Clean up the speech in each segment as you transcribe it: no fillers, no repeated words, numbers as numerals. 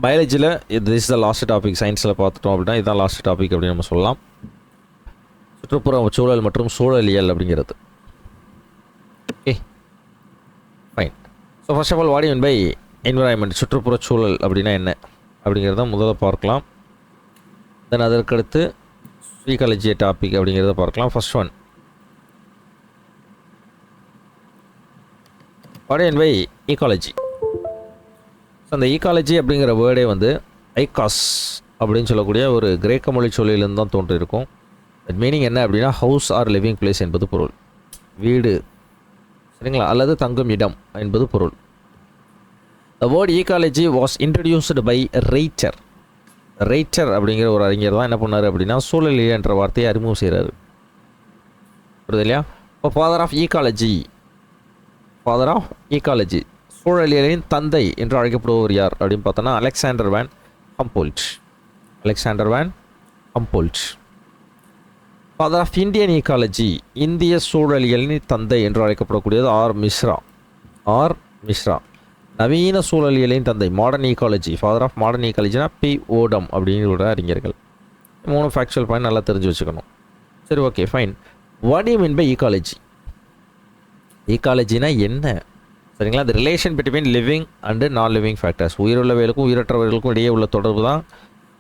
பயாலஜியில் this is the last topic. சயின்ஸில் பார்த்துட்டோம் அப்படின்னா இதுதான் லாஸ்ட் டாபிக் அப்படின்னு நம்ம சொல்லலாம். சுற்றுப்புற சூழல் மற்றும் சூழலியல் அப்படிங்கிறது. Okay fine. So first of all what you mean by environment, சுற்றுப்புற சூழல் அப்படின்னா என்ன அப்படிங்கிறத முதல்ல பார்க்கலாம். தென் அதற்கடுத்து ஈகாலஜி டாபிக் அப்படிங்கிறத பார்க்கலாம். First one, what you mean by ecology. So அந்த ஈகாலஜி அப்படிங்கிற வேர்டே வந்து ஐகாஸ் அப்படின்னு சொல்லக்கூடிய ஒரு கிரேக்க மொழி சொல்லிலிருந்து தான் தோன்றியிருக்கும். தட் மீனிங் என்ன அப்படின்னா ஹவுஸ் ஆர் லிவிங் பிளேஸ் என்பது பொருள், வீடு சரிங்களா, அல்லது தங்கும் இடம் என்பது பொருள். The word ecology was introduced by Reiter. Reiter அப்படிங்கிற ஒரு அறிஞர் தான் என்ன பண்ணார் அப்படின்னா சூழலியல் என்ற வார்த்தையை அறிமுகம் செய்கிறாரு. புரியுது இல்லையா? இப்போ father of ecology, father of ecology, சூழலியலின் தந்தை என்று அழைக்கப்படுபவர் யார் அப்படின்னு பார்த்தோன்னா Alexander von Humboldt. Alexander von Humboldt. Father of Indian ecology, இந்திய சூழலியலின் தந்தை என்று அழைக்கப்படக்கூடியது ஆர் மிஸ்ரா. ஆர் மிஸ்ரா. நவீன சூழலியலின் தந்தை, modern ecology, father of modern ஈகாலஜினா பி ஓடம் அப்படிங்கிற அறிஞர்கள். 3 ஃபேக்சுவல் பாயிண்ட் நல்லா தெரிஞ்சு வச்சுக்கணும். சரி, okay fine. What you mean by ecology? ஈகாலஜினா என்ன சரிங்களா? The relation between living and non living factors. உயிருள்ளவைகளுக்கும் உயிரற்றவைகளுக்கும் இடையே உள்ள தொடர்பு தான்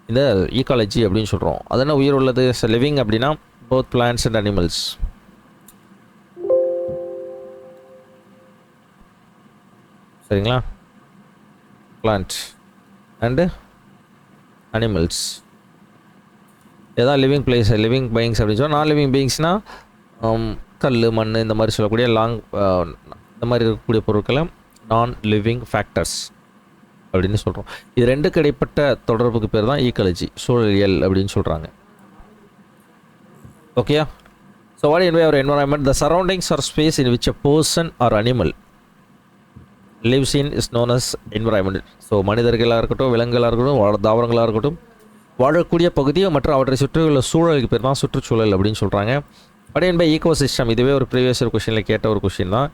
இந்த ஈகாலஜி அப்படின்னு சொல்கிறோம். அது என்ன உயிர் உள்ளது லிவிங் அப்படின்னா போத் பிளான்ட்ஸ் அண்ட் அனிமல்ஸ். சரிங்களா? பிளான்ட் அண்டு அனிமல்ஸ் எதாவது லிவிங் பிளேஸ், லிவிங் பீயிங்ஸ் அப்படின்னு சொன்னால். நான் லிவிங் பீயிங்ஸ்னால் கல், மண் இந்த மாதிரி சொல்லக்கூடிய இந்த மாதிரி இருக்கக்கூடிய பொருட்களை நான் லிவிங் ஃபேக்டர்ஸ் அப்படின்னு சொல்கிறோம். இது ரெண்டுக்கு இடைப்பட்ட தொடர்புக்கு பேர் தான் ஈகாலஜி, சூழலியல் அப்படின்னு சொல்கிறாங்க. ஓகேயா? So what you mean by our environment? The surroundings or space in which a person or animal lives in is known as environment. So மனிதர்களாக இருக்கட்டும், விலங்குகளாக இருக்கட்டும், தாவரங்களாக இருக்கட்டும், வாழக்கூடிய பகுதியை மற்றும் அவற்றை சுற்றியுள்ள சூழலுக்கு பேர் தான் சுற்றுச்சூழல் அப்படின்னு சொல்கிறாங்க. What you mean by ecosystem? இதுவே ஒரு ப்ரீவியஸ் கொஷனில் கேட்ட ஒரு கொஷின் தான்.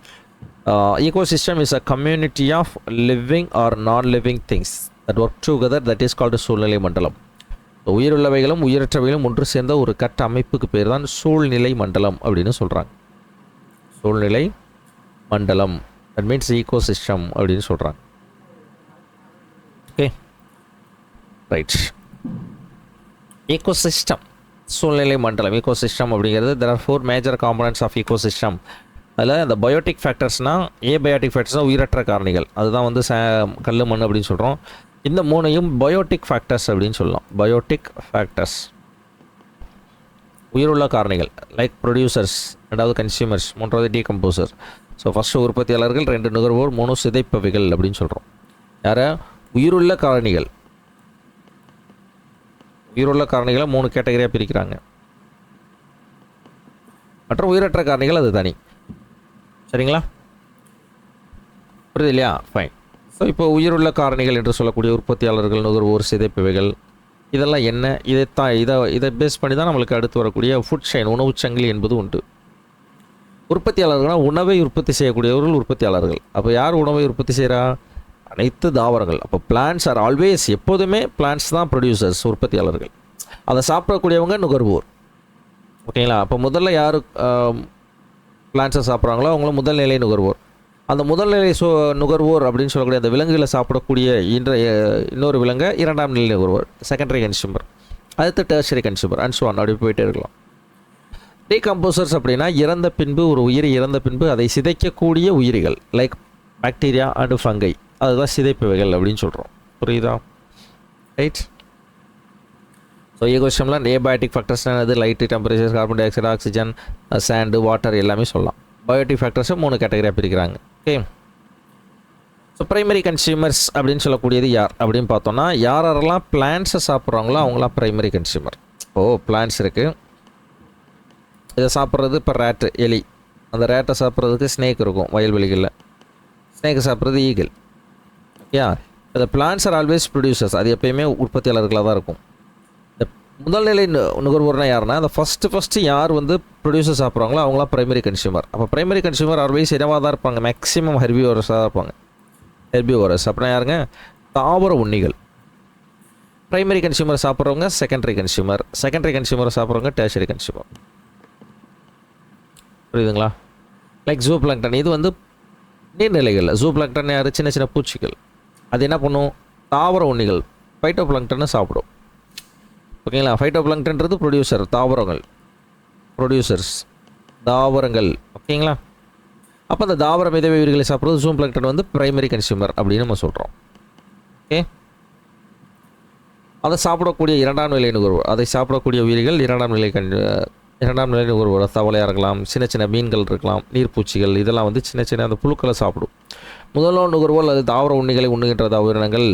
ecosystem is a community of living or non-living things that work together, that is called சூழ்நிலை மண்டலம். உயிருள்ளவைகளும் உயிரற்றவைகளும் ஒன்று சேர்ந்த ஒரு கட்ட அமைப்புக்கு பேர் தான் சூழ்நிலை மண்டலம் அப்படின்னு சொல்கிறாங்க. சூழ்நிலை மண்டலம், that means ecosystem அப்படின்னு சொல்கிறாங்க. Okay right. ecosystem, சூழ்நிலை மண்டலம், ecosystem அப்படிங்கிறது there are 4 major components of ecosystem. அதில் அந்த பயோட்டிக் ஃபேக்டர்ஸ்னால் ஏபயோட்டிக் ஃபேக்டர்ஸ்னால் உயிரற்ற காரணிகள், அதுதான் வந்து கல் மண் அப்படின்னு சொல்கிறோம். இந்த 3ஐயும் பயோட்டிக் ஃபேக்டர்ஸ் அப்படின்னு சொல்லலாம். பயோட்டிக் ஃபேக்டர்ஸ் உயிருள்ள காரணிகள், லைக் ப்ரொடியூசர்ஸ், 2வது கன்சியூமர்ஸ், 3வது டீகம்போசர். ஸோ ஃபஸ்ட்டு உற்பத்தியாளர்கள், 2 நுகர்வோர், 3 சிதைப்பவைகள் அப்படின்னு சொல்கிறோம். யாரை? உயிருள்ள காரணிகள். உயிருள்ள காரணிகளை 3 கேட்டகரியாக பிரிக்கிறாங்க. மற்ற உயிரற்ற காரணிகள் அது தனி. சரிங்களா? புரியுது இல்லையா? ஃபைன். ஸோ இப்போ உயிருள்ள காரணிகள் என்று சொல்லக்கூடிய உற்பத்தியாளர்கள், நுகர்வோர், சிதைப்பவைகள் இதெல்லாம் என்ன? இதை பேஸ் பண்ணி தான் நம்மளுக்கு அடுத்து வரக்கூடிய ஃபுட் செயின், உணவுச் சங்கிலி என்பது உண்டு. உற்பத்தியாளர்கள்னால் உணவை உற்பத்தி செய்யக்கூடியவர்கள் உற்பத்தியாளர்கள். அப்போ யார் உணவை உற்பத்தி செய்கிறா? அனைத்து தாவரங்கள். அப்போ பிளான்ட்ஸ் ஆர் ஆல்வேஸ், எப்போதுமே பிளான்ட்ஸ் தான் ப்ரொடியூசர்ஸ், உற்பத்தியாளர்கள். அதை சாப்பிடக்கூடியவங்க நுகர்வோர். ஓகேங்களா? அப்போ முதல்ல யார் பிளான்ட்ஸை சாப்பிட்றாங்களோ அவங்கள முதல் நிலை நுகர்வோர். அந்த முதல்நிலை நுகர்வோர் அப்படின்னு சொல்லக்கூடிய அந்த விலங்குகளை சாப்பிடக்கூடிய இன்னொரு விலங்கை 2ஆம் நிலை நுகர்வோர், செகண்டரி கன்சியூமர். அடுத்து tertiary consumer and so on, அப்படி போயிட்டே இருக்கலாம். டீகம்போசர்ஸ் அப்படின்னா இறந்த பின்பு, ஒரு உயிரி இறந்த பின்பு அதை சிதைக்கக்கூடிய உயிரிகள், லைக் பாக்டீரியா அண்டு ஃபங்கை, அதுதான் சிதைப்பவைகள் அப்படின்னு சொல்கிறோம். புரியுதா? ரைட். ஸோ ஈகோசிஸ்டமில் ஏபயோட்டிக் ஃபேக்டர்ஸ்னால் அது light, temperature, carbon di oxide, oxygen, sand, water எல்லாமே சொல்லலாம். பயோட்டிக் ஃபேக்டர்ஸை 3 கேட்டகரியாக பிரிக்கிறாங்க. ஓகே. ஸோ ப்ரைமரி கன்சியூமர்ஸ் அப்படின்னு சொல்லக்கூடியது யார் அப்படின்னு பார்த்தோன்னா, யாரெல்லாம் பிளான்ட்ஸை சாப்பிட்றாங்களோ அவங்களாம் ப்ரைமரி கன்சியூமர். பிளான்ட்ஸ் இருக்குது, இதை சாப்பிட்றது இப்போ ரேட்டு, எலி. அந்த ரேட்டை சாப்பிட்றதுக்கு ஸ்னேக் இருக்கும் வயல்வெளிகளில், ஸ்னேக்கை சாப்பிட்றது ஈகிள். ஓகே. இந்த பிளான்ட்ஸ் ஆர் ஆல்வேஸ் ப்ரொடியூசர்ஸ், அது எப்போயுமே உற்பத்தியாளர்களாக தான் இருக்கும். முதல்நிலை நுகர்வோர்னா யாருன்னா, அந்த ஃபஸ்ட்டு யார் வந்து ப்ரொடியூசர் சாப்பிட்றாங்களோ அவங்களாம் ப்ரைமரி கன்சியூமர். அப்போ ப்ரைமரி கன்சியூமர் ஆல்வேஸ் என்னவாக தான் இருப்பாங்க? மேக்ஸிமம் ஹெர்பிவோரஸாக தான் இருப்பாங்க. ஹெர்பிவோரஸ் அப்படின்னா யாருங்க? தாவர உண்ணிகள். ப்ரைமரி கன்சியூமரை சாப்பிட்றவங்க செகண்டரி கன்சியூமரை சாப்பிட்றவங்க டெர்ஷரி கன்சியூமர். புரியுதுங்களா? லைக் ஜூ பிளாங்டன், இது வந்து நீர்நிலைகள். ஜூ பிளாங்டன் யார்? சின்ன சின்ன பூச்சிகள். அது என்ன பண்ணும்? தாவர உண்ணிகள் ஃபைட்டோ பிளாங்டனை சாப்பிடும். ஓகேங்களா? ஃபைட்டோ பிளாங்டன்றது ப்ரொடியூசர், தாவரங்கள் ப்ரொடியூசர்ஸ், தாவரங்கள். ஓகேங்களா? அப்போ அந்த தாவர மிதவை உயிர்களை சாப்பிட்றது ஜூ பிளாங்டன் வந்து ப்ரைமரி கன்சியூமர் அப்படின்னு நம்ம சொல்கிறோம். ஓகே, அதை சாப்பிடக்கூடிய இரண்டாம் நிலை நுகர்வோர், அதை சாப்பிடக்கூடிய உயிரிகள் இரண்டாம் நிலை நுகர்வோர். தவளையாக இருக்கலாம், சின்ன சின்ன மீன்கள் இருக்கலாம், நீர்ப்பூச்சிகள், இதெல்லாம் வந்து சின்ன சின்ன அந்த புழுக்களை சாப்பிடும். முதலாம் நுகர்வோர் அது தாவர உண்ணிகளை உண்ணுகின்ற உயிரினங்கள்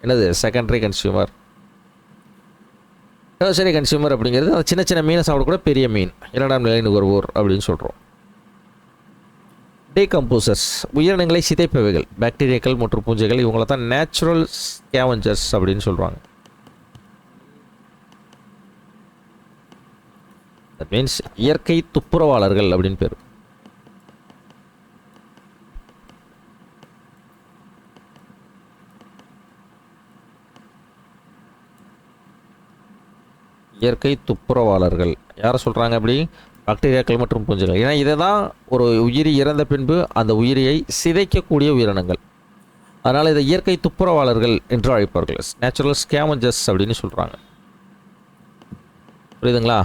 என்னது? Secondary consumer. டெர்ஷரி கன்சியூமர் அப்படிங்கிறது அந்த சின்ன சின்ன மீனை சாப்பிடக்கூட பெரிய மீன், இரண்டாம் நிலை நுகர்வோர் அப்படின்னு சொல்கிறோம். டீகம்போசர்ஸ், உயிரினங்களை சிதைப்பவைகள், பாக்டீரியாக்கள் மற்றும் பூஞ்சைகள், இவங்கள தான் நேச்சுரல் ஸ்கேவஞ்சர்ஸ் அப்படின்னு சொல்கிறாங்க. தட் மீன்ஸ் இயற்கை துப்புரவாளர்கள் அப்படின்னு பேர். இயற்கை துப்புரவாளர்கள் யாரை சொல்கிறாங்க? அப்படி பாக்டீரியாக்கள் மற்றும் பூஞ்சைகள். ஏன்னா இதை தான் ஒரு உயிரி இறந்த பின்பு அந்த உயிரியை சிதைக்கக்கூடிய உயிரினங்கள். அதனால் இதை இயற்கை துப்புரவாளர்கள் என்று அழைப்பார்கள். நேச்சுரல் ஸ்கேவஞ்சர்ஸ் அப்படின்னு சொல்கிறாங்க. புரியுதுங்களா?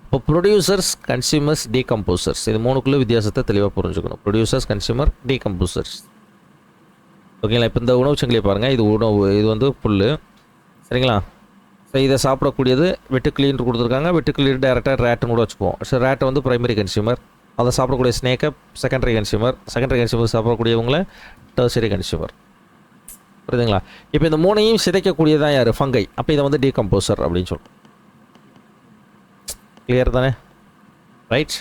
இப்போ ப்ரொடியூசர்ஸ், கன்சியூமர்ஸ், டீகம்போசர்ஸ், இது மூணுக்குள்ளே வித்தியாசத்தை தெளிவாக புரிஞ்சுக்கணும். Producers, consumer, decomposers. ஓகேங்களா? இப்போ இந்த உணவு சங்கிலியை பாருங்கள். இது உணவு, இது வந்து புல். சரிங்களா? ஸோ இதை சாப்பிடக்கூடியது வெட்டுக்கிளின்னு கொடுத்துருக்காங்க. வெட்டுக்கிளி டேரெக்டாக ரேட்டுன்னு கூட வச்சுக்குவோம். ஸோ ரேட்டை வந்து ப்ரைமரி கன்சியூமர், அதை சாப்பிடக்கூடிய ஸ்னேக்கை செகண்டரி கன்சியூமர் சாப்பிடக்கூடியவங்கள டெர்ஷரி கன்சியூமர். புரியுதுங்களா? இப்போ இந்த மூணையும் சிதைக்கக்கூடியதான் யார்? ஃபங்கை. அப்போ இதை வந்து டீகம்போசர் அப்படின்னு சொல்லுவோம். கிளியர் தானே? ரைட்.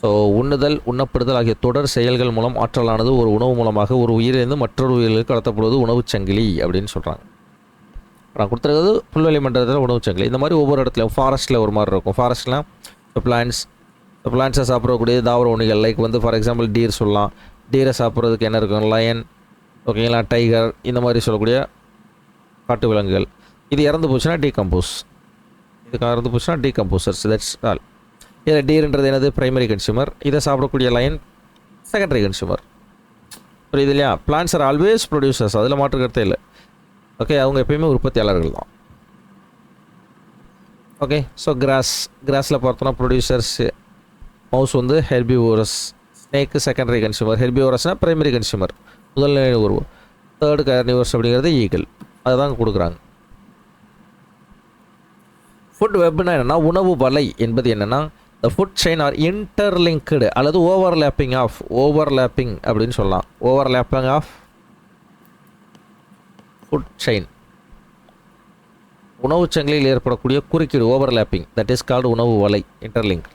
ஸோ உண்ணுதல், உண்ணப்படுதல் ஆகிய தொடர் செயல்கள் மூலம் ஆற்றலானது ஒரு உணவு மூலமாக ஒரு உயிரிலிருந்து மற்றொரு உயிர்களுக்கு கடத்தப்படுவது உணவு சங்கிலி அப்படின்னு சொல்கிறாங்க. நான் கொடுத்துருக்கிறது புல்வெளி மண்டலத்தில் உணவு சங்கிலி. இந்த மாதிரி ஒவ்வொரு இடத்துலையும் ஃபாரஸ்ட்டில் ஒரு மாதிரி இருக்கும். ஃபாரஸ்ட்லாம் இப்போ பிளான்ட்ஸை சாப்பிடக்கூடிய தாவர உண்ணிகள், லைக் வந்து ஃபார் எக்ஸாம்பிள் டீர் சொல்லலாம். டீரை சாப்பிட்றதுக்கு என்ன இருக்கும்? லயன், ஓகேங்களா, டைகர், இந்த மாதிரி சொல்லக்கூடிய காட்டு விலங்குகள். இது இறந்து போச்சுன்னா டீகம்போஸ். இதுக்கு இறந்து போச்சுன்னா டீகம்போசர்ஸ். That's all. இதில் டீர்ன்றது என்னது? Primary consumer. இதை சாப்பிடக்கூடிய லயன் செகண்டரி கன்சியூமர். புரியுது இல்லையா? பிளான்ட்ஸ் ஆர் ஆல்வேஸ் ப்ரொடியூசர்ஸ், அதில் மாற்றுக்கிறதே இல்லை. ஓகே, அவங்க எப்பயுமே உற்பத்தியாளர்கள் தான். ஓகே, ஸோ கிராஸில் பார்த்தோன்னா ப்ரொடியூசர்ஸ். மவுஸ் வந்து ஹெர்பிவோரஸ், ஸ்னேக்கு செகண்டரி கன்சியூமர், ஹெர்பிவோரஸ்னால் ப்ரைமரி கன்சியூமர், முதல் நிலை நுகர்வோர். தேர்டு கார்னிவர்ஸ் அப்படிங்கிறது ஈகிள். அதுதான் கொடுக்குறாங்க. ஃபுட் வெப்னா என்னென்னா, உணவு வலை என்பது என்னென்னா, the food chain are interlinked அல்லது ஓவர்லேப்பிங் அப்படின்னு சொல்லலாம். ஓவர்லேப்பிங் ஆஃப் ஃபுட் செயின், உணவு சங்கிலியில் ஏற்படக்கூடிய குறுக்கீடு, ஓவர்லேப்பிங், தட் இஸ் கால்டு உணவு வலை, இன்டர்லிங்க்.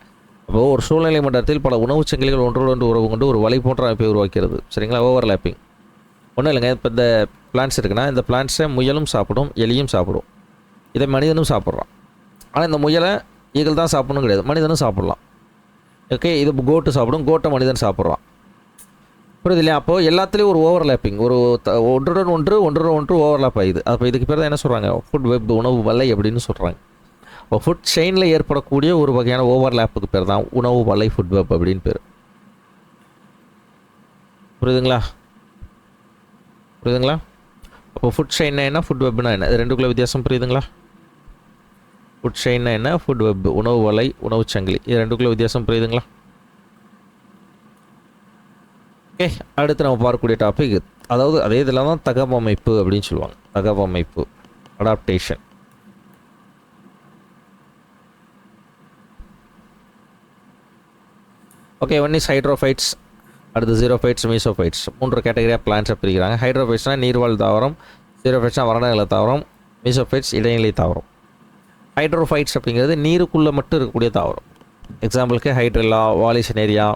அப்போது ஒரு சூழ்நிலை மண்டலத்தில் பல உணவு சங்கிலிகள் ஒன்றோடு உறவு கொண்டு ஒரு வலை போன்ற அமைப்பை உருவாக்கிறது. சரிங்களா? ஓவர்லேப்பிங் ஒன்றும் இல்லைங்க. இப்போ இந்த பிளான்ட்ஸ் இருக்குன்னா, இந்த பிளான்ட்ஸை முயலும் சாப்பிடும், எலியும் சாப்பிடும், இதை மனிதனும் சாப்பிட்றான். ஆனால் இந்த முயலை ஈகிள் தான் சாப்பிடணும் கிடையாது, மனிதனும் சாப்பிட்லாம். ஓகே, இது கோட்டு சாப்பிடும், கோட்டை மனிதன் சாப்பிட்றான். புரியுது இல்லையா? அப்போது எல்லாத்துலேயும் ஒரு ஓவர்லேப்பிங், ஒரு ஒன்றுடன் ஒன்று ஓவர்லேப் ஆகுது. அப்போ இதுக்கு பேர் தான் என்ன சொல்கிறாங்க? ஃபுட் வெப், உணவு வலை அப்படின்னு சொல்கிறாங்க. இப்போ ஃபுட் செயினில் ஏற்படக்கூடிய ஒரு வகையான ஓவர்லேப்புக்கு பேர் தான் உணவு வலை, ஃபுட் வெப் அப்படின்னு பேர். புரியுதுங்களா? அப்போ ஃபுட் செயின்னா என்ன, ஃபுட் வெப்னா என்ன, இது ரெண்டுக்குள்ள வித்தியாசம் புரியுதுங்களா? ஃபுட் செயின்னா என்ன, ஃபுட் வெப், உணவு வலை, உணவு சங்கிலி, இது ரெண்டுக்குள்ள வித்தியாசம் புரியுதுங்களா? ஓகே, அடுத்து நம்ம பார்க்கக்கூடிய டாபிக், அதாவது அதே இதில் தான் தகவமைப்பு அப்படின்னு சொல்லுவாங்க. தகவமைப்பு, adaptation. Okay, one is hydrophytes, அடுத்து ஜீரோஃபைட்ஸ், மீசோஃபைட்ஸ். 3 கேட்டகரியாக பிளான்ஸை பிரிக்கிறாங்க. ஹைட்ரோஃபைட்ஸ்னால் நீர்வாழ் தாவரம், ஜீரோஃபைட்ஸ்னால் வறண்ட தாவரம், மீசோஃபைட்ஸ் இடைநிலை தாவரம். ஹைட்ரோஃபைட்ஸ் அப்படிங்கிறது நீருக்குள்ளே மட்டும் இருக்கக்கூடிய தாவரம். எக்ஸாம்பிளுக்கு ஹைட்ரில்லா, வாலிசனேரியா,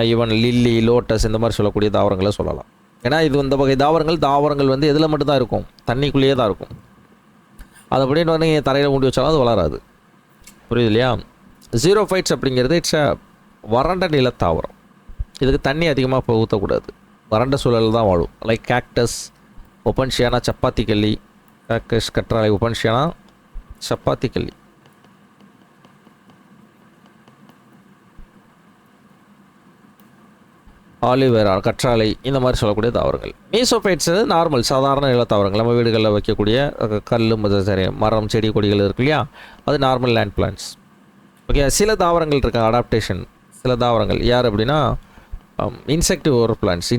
ஈவன் லில்லி, லோட்டஸ், இந்த மாதிரி சொல்லக்கூடிய தாவரங்களை சொல்லலாம். ஏன்னா இது இந்த வகை தாவரங்கள் வந்து எதில் மட்டும்தான் இருக்கும்? தண்ணிக்குள்ளேயே தான் இருக்கும். அது அப்படின்னு வந்து நீங்கள் தரையில் மூடி வச்சாலும் அது வளராது. புரியுது இல்லையா? ஜீரோஃபைட்ஸ் அப்படிங்கிறது இட்ஸ் அ வறண்ட நில தாவரம். இதுக்கு தண்ணி அதிகமாக ஊற்றக்கூடாது, வறண்ட சூழல் தான் வாழும். லைக் கேக்டஸ் ஒப்பன்ஷியானா சப்பாத்தி கல்லி, கற்றாழை ஒப்பன்ஷியானா சப்பாத்தி கல்லி. ஆலிவேரா கற்றாழை இந்த மாதிரி சொல்லக்கூடிய தாவரங்கள். மீசோஃபைட்ஸ் நார்மல் சாதாரண நில தாவரங்கள், நம்ம வீடுகளில் வைக்கக்கூடிய கல் சரி மரம் செடி கொடிகள் இருக்கு இல்லையா, அது நார்மல் லேண்ட் பிளான்ட்ஸ். ஓகே, சில தாவரங்கள் இருக்காங்க அடாப்டேஷன். சில தாவரங்கள் யார் அப்படின்னா insectivore plants,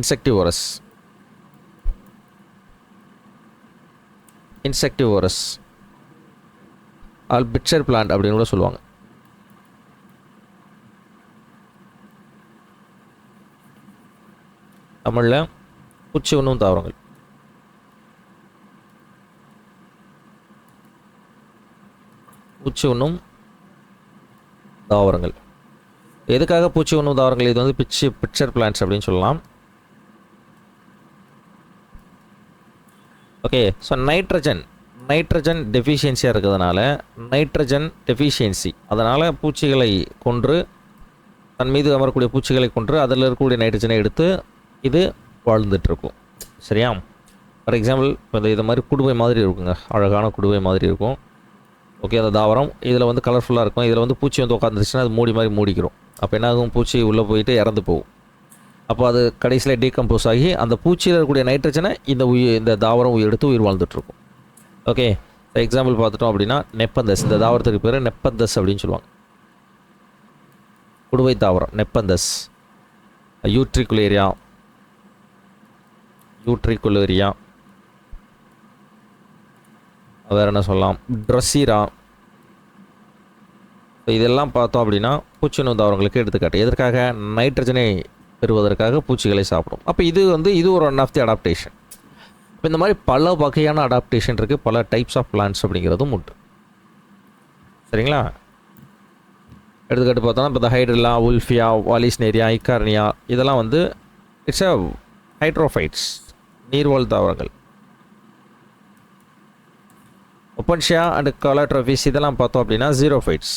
insectivorous or pitcher plant அப்படின்னு கூட சொல்லுவாங்க. தமிழில் பூச்சி உண்ணும் தாவரங்கள். பூச்சி உண்ணும் தாவரங்கள் எதுக்காக பூச்சி உண்ணும் தாவரங்கள்? இது வந்து பிட்சர் பிளான்ட்ஸ் அப்படின்னு சொல்லலாம். ஓகே, ஸோ நைட்ரஜன் டெஃபிஷியன்சியாக இருக்கிறதுனால, நைட்ரஜன் டெஃபிஷியன்சி அதனால் பூச்சிகளை கொன்று, தன் மீது அமரக்கூடிய பூச்சிகளை கொன்று அதில் இருக்கக்கூடிய நைட்ரஜனை எடுத்து இது வாழ்ந்துட்டுருக்கும். சரியா? ஃபார் எக்ஸாம்பிள் இப்போ இது மாதிரி குடுவை மாதிரி இருக்குங்க, அழகான குடுவை மாதிரி இருக்கும். ஓகே, அந்த தாவரம் இதில் வந்து கலர்ஃபுல்லாக இருக்கும். இதில் வந்து பூச்சி வந்து உட்காந்துச்சுன்னா அது மூடி மாதிரி மூடிக்கிறோம். அப்போ என்ன ஆகும், பூச்சி உள்ளே போயிட்டு இறந்து போகும். அப்போ அது கடைசியில் டீகம்போஸ் ஆகி அந்த பூச்சியில் இருக்கக்கூடிய நைட்ரஜனை இந்த தாவரம் எடுத்து உயிர் வாழ்ந்துட்டுருக்கும். ஓகே, எக்ஸாம்பிள் பார்த்துட்டோம் அப்படின்னா நெப்பந்தஸ், இந்த தாவரத்துக்கு பேர் நெப்பந்தஸ் அப்படின்னு சொல்லுவாங்க. குடுவை தாவரம் நெப்பந்தஸ். யூட்ரிகுலேரியா, வேறு என்ன சொல்லலாம், ட்ரஸீரா. இதெல்லாம் பார்த்தோம் அப்படின்னா பூச்சினு தாவரங்களுக்கு எடுத்துக்காட்டு. எதற்காக? நைட்ரஜனை பெறுவதற்காக பூச்சிகளை சாப்பிடும். அப்போ இது ஒரு ஒன் ஆஃப் தி அடாப்டேஷன். இப்போ இந்த மாதிரி பல வகையான அடாப்டேஷன் இருக்குது, பல டைப்ஸ் ஆஃப் பிளான்ட்ஸ் அப்படிங்கிறதும் உண்டு. சரிங்களா? எடுத்துக்காட்டு பார்த்தோன்னா இப்போ இந்த ஹைட்ரில்லா, உல்ஃபியா, வாலிஸ்னேரியா, ஐகார்னியா இதெல்லாம் வந்து இட்ஸ் அ ஹைட்ரோஃபைட்ஸ், நீர்வாழ் தாவரங்கள். ஒப்பன்ஷியா அண்ட் காலாட்ரோஃபிஸ் இதெல்லாம் பார்த்தோம் அப்படின்னா ஜீரோஃபைட்ஸ்,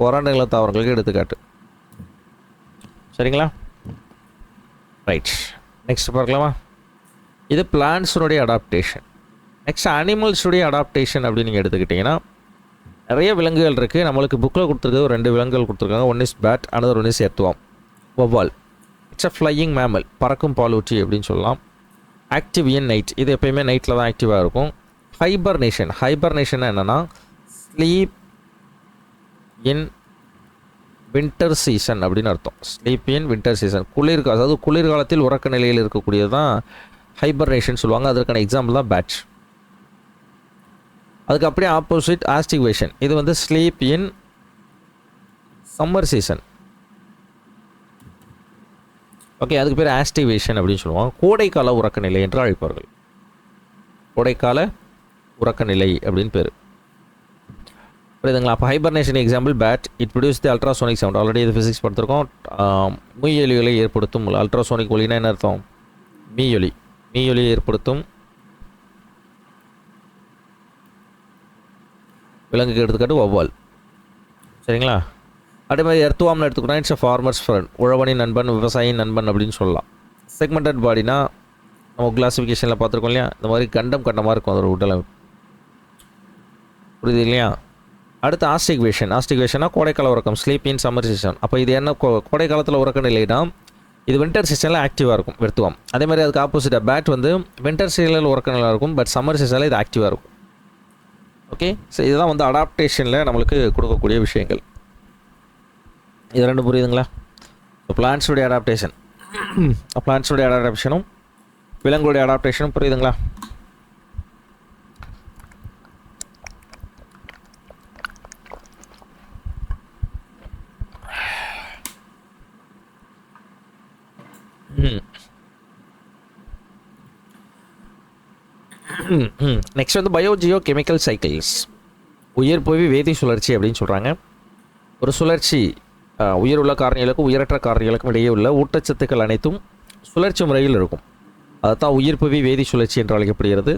வறண்ட நில தாவரங்களுக்கு எடுத்துக்காட்டு. சரிங்களா? ரைட், நெக்ஸ்ட் பார்க்கலாமா? இது பிளான்ட்ஸுடைய அடாப்டேஷன். நெக்ஸ்ட் அனிமல்ஸுடைய அடாப்டேஷன் அப்படின்னு நீங்கள் எடுத்துக்கிட்டிங்கன்னா நிறைய விலங்குகள் இருக்குது. நம்மளுக்கு புக்கில் கொடுத்துருக்கிறது ஒரு 2 விலங்குகள் கொடுத்துருக்காங்க. One is bat, another one is earthworm, வவ்வால். இட்ஸ் அ ஃப்ளையிங் மேமல், பறக்கும் பாலூட்டி அப்படின்னு சொல்லலாம். ஆக்டிவ் இன் நைட், இது எப்போயுமே நைட்டில் தான் ஆக்டிவாக இருக்கும். ஹைபர்னேஷன் என்னென்னா ஸ்லீப் இன் வின்டர் சீசன் அப்படின்னு அர்த்தம். ஸ்லீப் இன் வின்டர் சீசன், அதாவது குளிர்காலத்தில் உறக்க நிலையில் இருக்கக்கூடியது தான் ஹைபர்னேஷன் சொல்லுவாங்க. அதற்கான எக்ஸாம்பிள் தான் பேட்ச். அதுக்கு அப்படியே ஆப்போசிட் ஆஸ்டிவேஷன், இது வந்து ஸ்லீப் இன் சம்மர் சீசன். ஓகே, அதுக்கு பேர் ஆஸ்டிவேஷன் அப்படின்னு சொல்லுவாங்க. கோடைக்கால உறக்க நிலை என்று அழைப்பார்கள். கோடைக்கால உறக்க நிலை அப்படின்னு பேர். புரியுதுங்களா? அப்போ hibernation example bat, it produce the ultrasonic sound. Already இது ஃபிசிக்ஸ் படுத்திருக்கோம். மீயொலிகளை ஏற்படுத்தும். அல்ட்ராசோனிக் ஒலினா என்ன அர்த்தம்? மீயொலி ஏற்படுத்தும் விலங்குக்கு எடுத்துக்காட்டு வவ்வால். சரிங்களா? அதே மாதிரி எர்த்துவாம்னு எடுத்துக்கிட்டோம், இட்ஸ் அ ஃபார்மர்ஸ் ஃப்ரெண்ட், உழவனின் நண்பன், விவசாயியின் நண்பன் அப்படின்னு சொல்லலாம். செக்மெண்டட் பாடினா நம்ம கிளாசிஃபிகேஷனில் பார்த்துருக்கோம் இல்லையா, இந்த மாதிரி கண்டமாக இருக்கும் அதோட உடல். புரியுது இல்லையா? அடுத்து ஆஸ்டிவேஷனா கோடைக்கால உறக்கம், ஸ்லீப் இன் சம்மர் சீசன். அப்போ இது என்ன, கோடை காலத்தில் உறக்க நிலைனா இது வின்டர் சீசனில் ஆக்டிவாக இருக்கும் வெர்த்துவம். அதே மாதிரி அதுக்கு ஆப்போசிட்டாக பேட் வந்து வின்டர் சீசனில் உறக்க நிலையாக இருக்கும், பட் சம்மர் சீசனில் இது ஆக்டிவாக இருக்கும். ஓகே, ஸோ இதுதான் வந்து அடாப்டேஷனில் நம்மளுக்கு கொடுக்கக்கூடிய விஷயங்கள். இது 2 புரியுதுங்களா? ஸோ பிளான்ட்ஸுடைய அடாப்டேஷனும் விலங்குடைய அடாப்டேஷனும் புரியுதுங்களா? நெக்ஸ்ட் வந்து பயோஜியோ கெமிக்கல் சைக்கிள்ஸ், உயிர் புவி வேதி சுழற்சி அப்படின்னு சொல்கிறாங்க. ஒரு சுழற்சி உயிர் உள்ள காரணிகளுக்கும் உயிரற்ற காரணிகளுக்கும் இடையே உள்ள ஊட்டச்சத்துக்கள் அனைத்தும் சுழற்சி முறையில் இருக்கும். அதுதான் உயிர் புவி வேதி சுழற்சி என்று அழைக்கப்படுகிறது.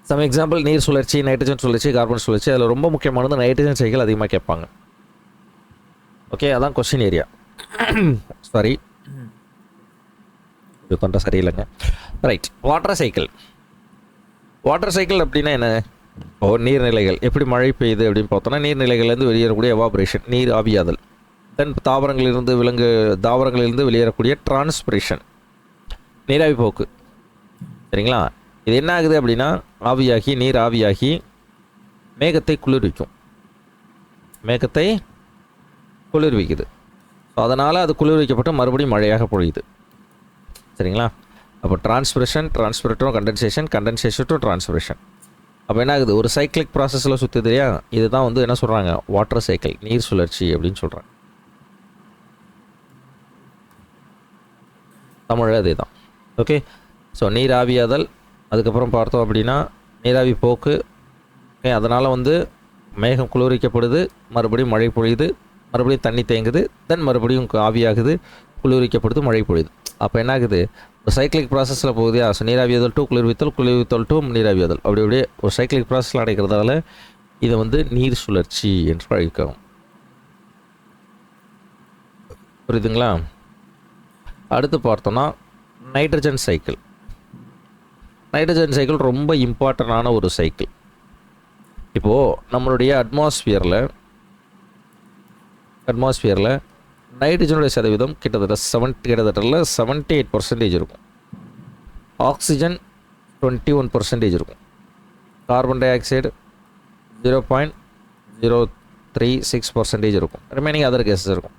சம் எக்ஸாம்பிள் நீர் சுழற்சி, நைட்ரஜன் சுழற்சி, கார்பன் சுழற்சி. அதில் ரொம்ப முக்கியமானது நைட்ரஜன் சைக்கிள் அதிகமாக கேட்பாங்க. ஓகே, அதான் கொஸ்டின் ஏரியா. சாரி, உட்காண்டா சரியில்லைங்க. Right. Water cycle. Water cycle அப்படின்னா என்ன? நீர்நிலைகள் எப்படி மழை பெய்யுது அப்படின்னு பார்த்தோன்னா, நீர்நிலைகள்லேருந்து வெளியேறக்கூடிய எவாபரேஷன், நீர் ஆவியாதல். தென் தாவரங்களிலிருந்து வெளியேறக்கூடிய டிரான்ஸ்பிரேஷன், நீராவி போக்கு. சரிங்களா? இது என்ன ஆகுது அப்படின்னா, நீர் ஆவியாகி மேகத்தை குளிர்விக்குது. ஸோ அதனால் அது குளிர்விக்கப்பட்டு மறுபடியும் மழையாக பொழியுது. சரிங்களா? அப்போ டிரான்ஸ்பிரேட்டரும் கண்டென்சேஷன் டு டிரான்ஸ்பிரேஷன். அப்போ என்ன ஆகுது? ஒரு சைக்கிளிக் ப்ராசஸில் சுற்றுது இல்லையா? இதுதான் வந்து என்ன சொல்கிறாங்க? வாட்டர் சைக்கிள், நீர் சுழற்சி அப்படின்னு சொல்கிறாங்க. தமிழ் அதே தான். ஓகே. ஸோ நீர் ஆவியாதல், அதுக்கப்புறம் பார்த்தோம் அப்படின்னா நீராவி போக்கு. ஓகே. அதனால் வந்து மேகம் குளிர்விக்கப்படுது, மறுபடியும் மழை பொழியுது, மறுபடியும் தண்ணி தேங்குது, தென் மறுபடியும் ஆவியாகுது, குளிர்விக்கப்படுது, மழை பொழியுது. அப்போ என்ன ஆகுது? ஒரு சைக்கிளிக் ப்ராசஸில் போகுது. ஸோ நீராவியாதல் டு குளிர்வித்தல் டு நீராவியாதல், அப்படியே ஒரு சைக்கிளிக் ப்ராசஸில் அடைக்கிறதால இதை வந்து நீர் சுழற்சி என்று அழைக்கிறோம். புரியுதுங்களா? அடுத்து பார்த்தோன்னா நைட்ரஜன் சைக்கிள். நைட்ரஜன் சைக்கிள் ரொம்ப இம்பார்ட்டண்டான ஒரு சைக்கிள். இப்போது நம்மளுடைய அட்மாஸ்பியரில் நைட்ரஜனுடைய சதவீதம் கிட்டத்தட்ட 78% இருக்கும். ஆக்சிஜன் 21% இருக்கும். கார்பன் டை ஆக்சைடு 0.036% இருக்கும். ரிமைனிங் அதர் கேஸஸ் இருக்கும்.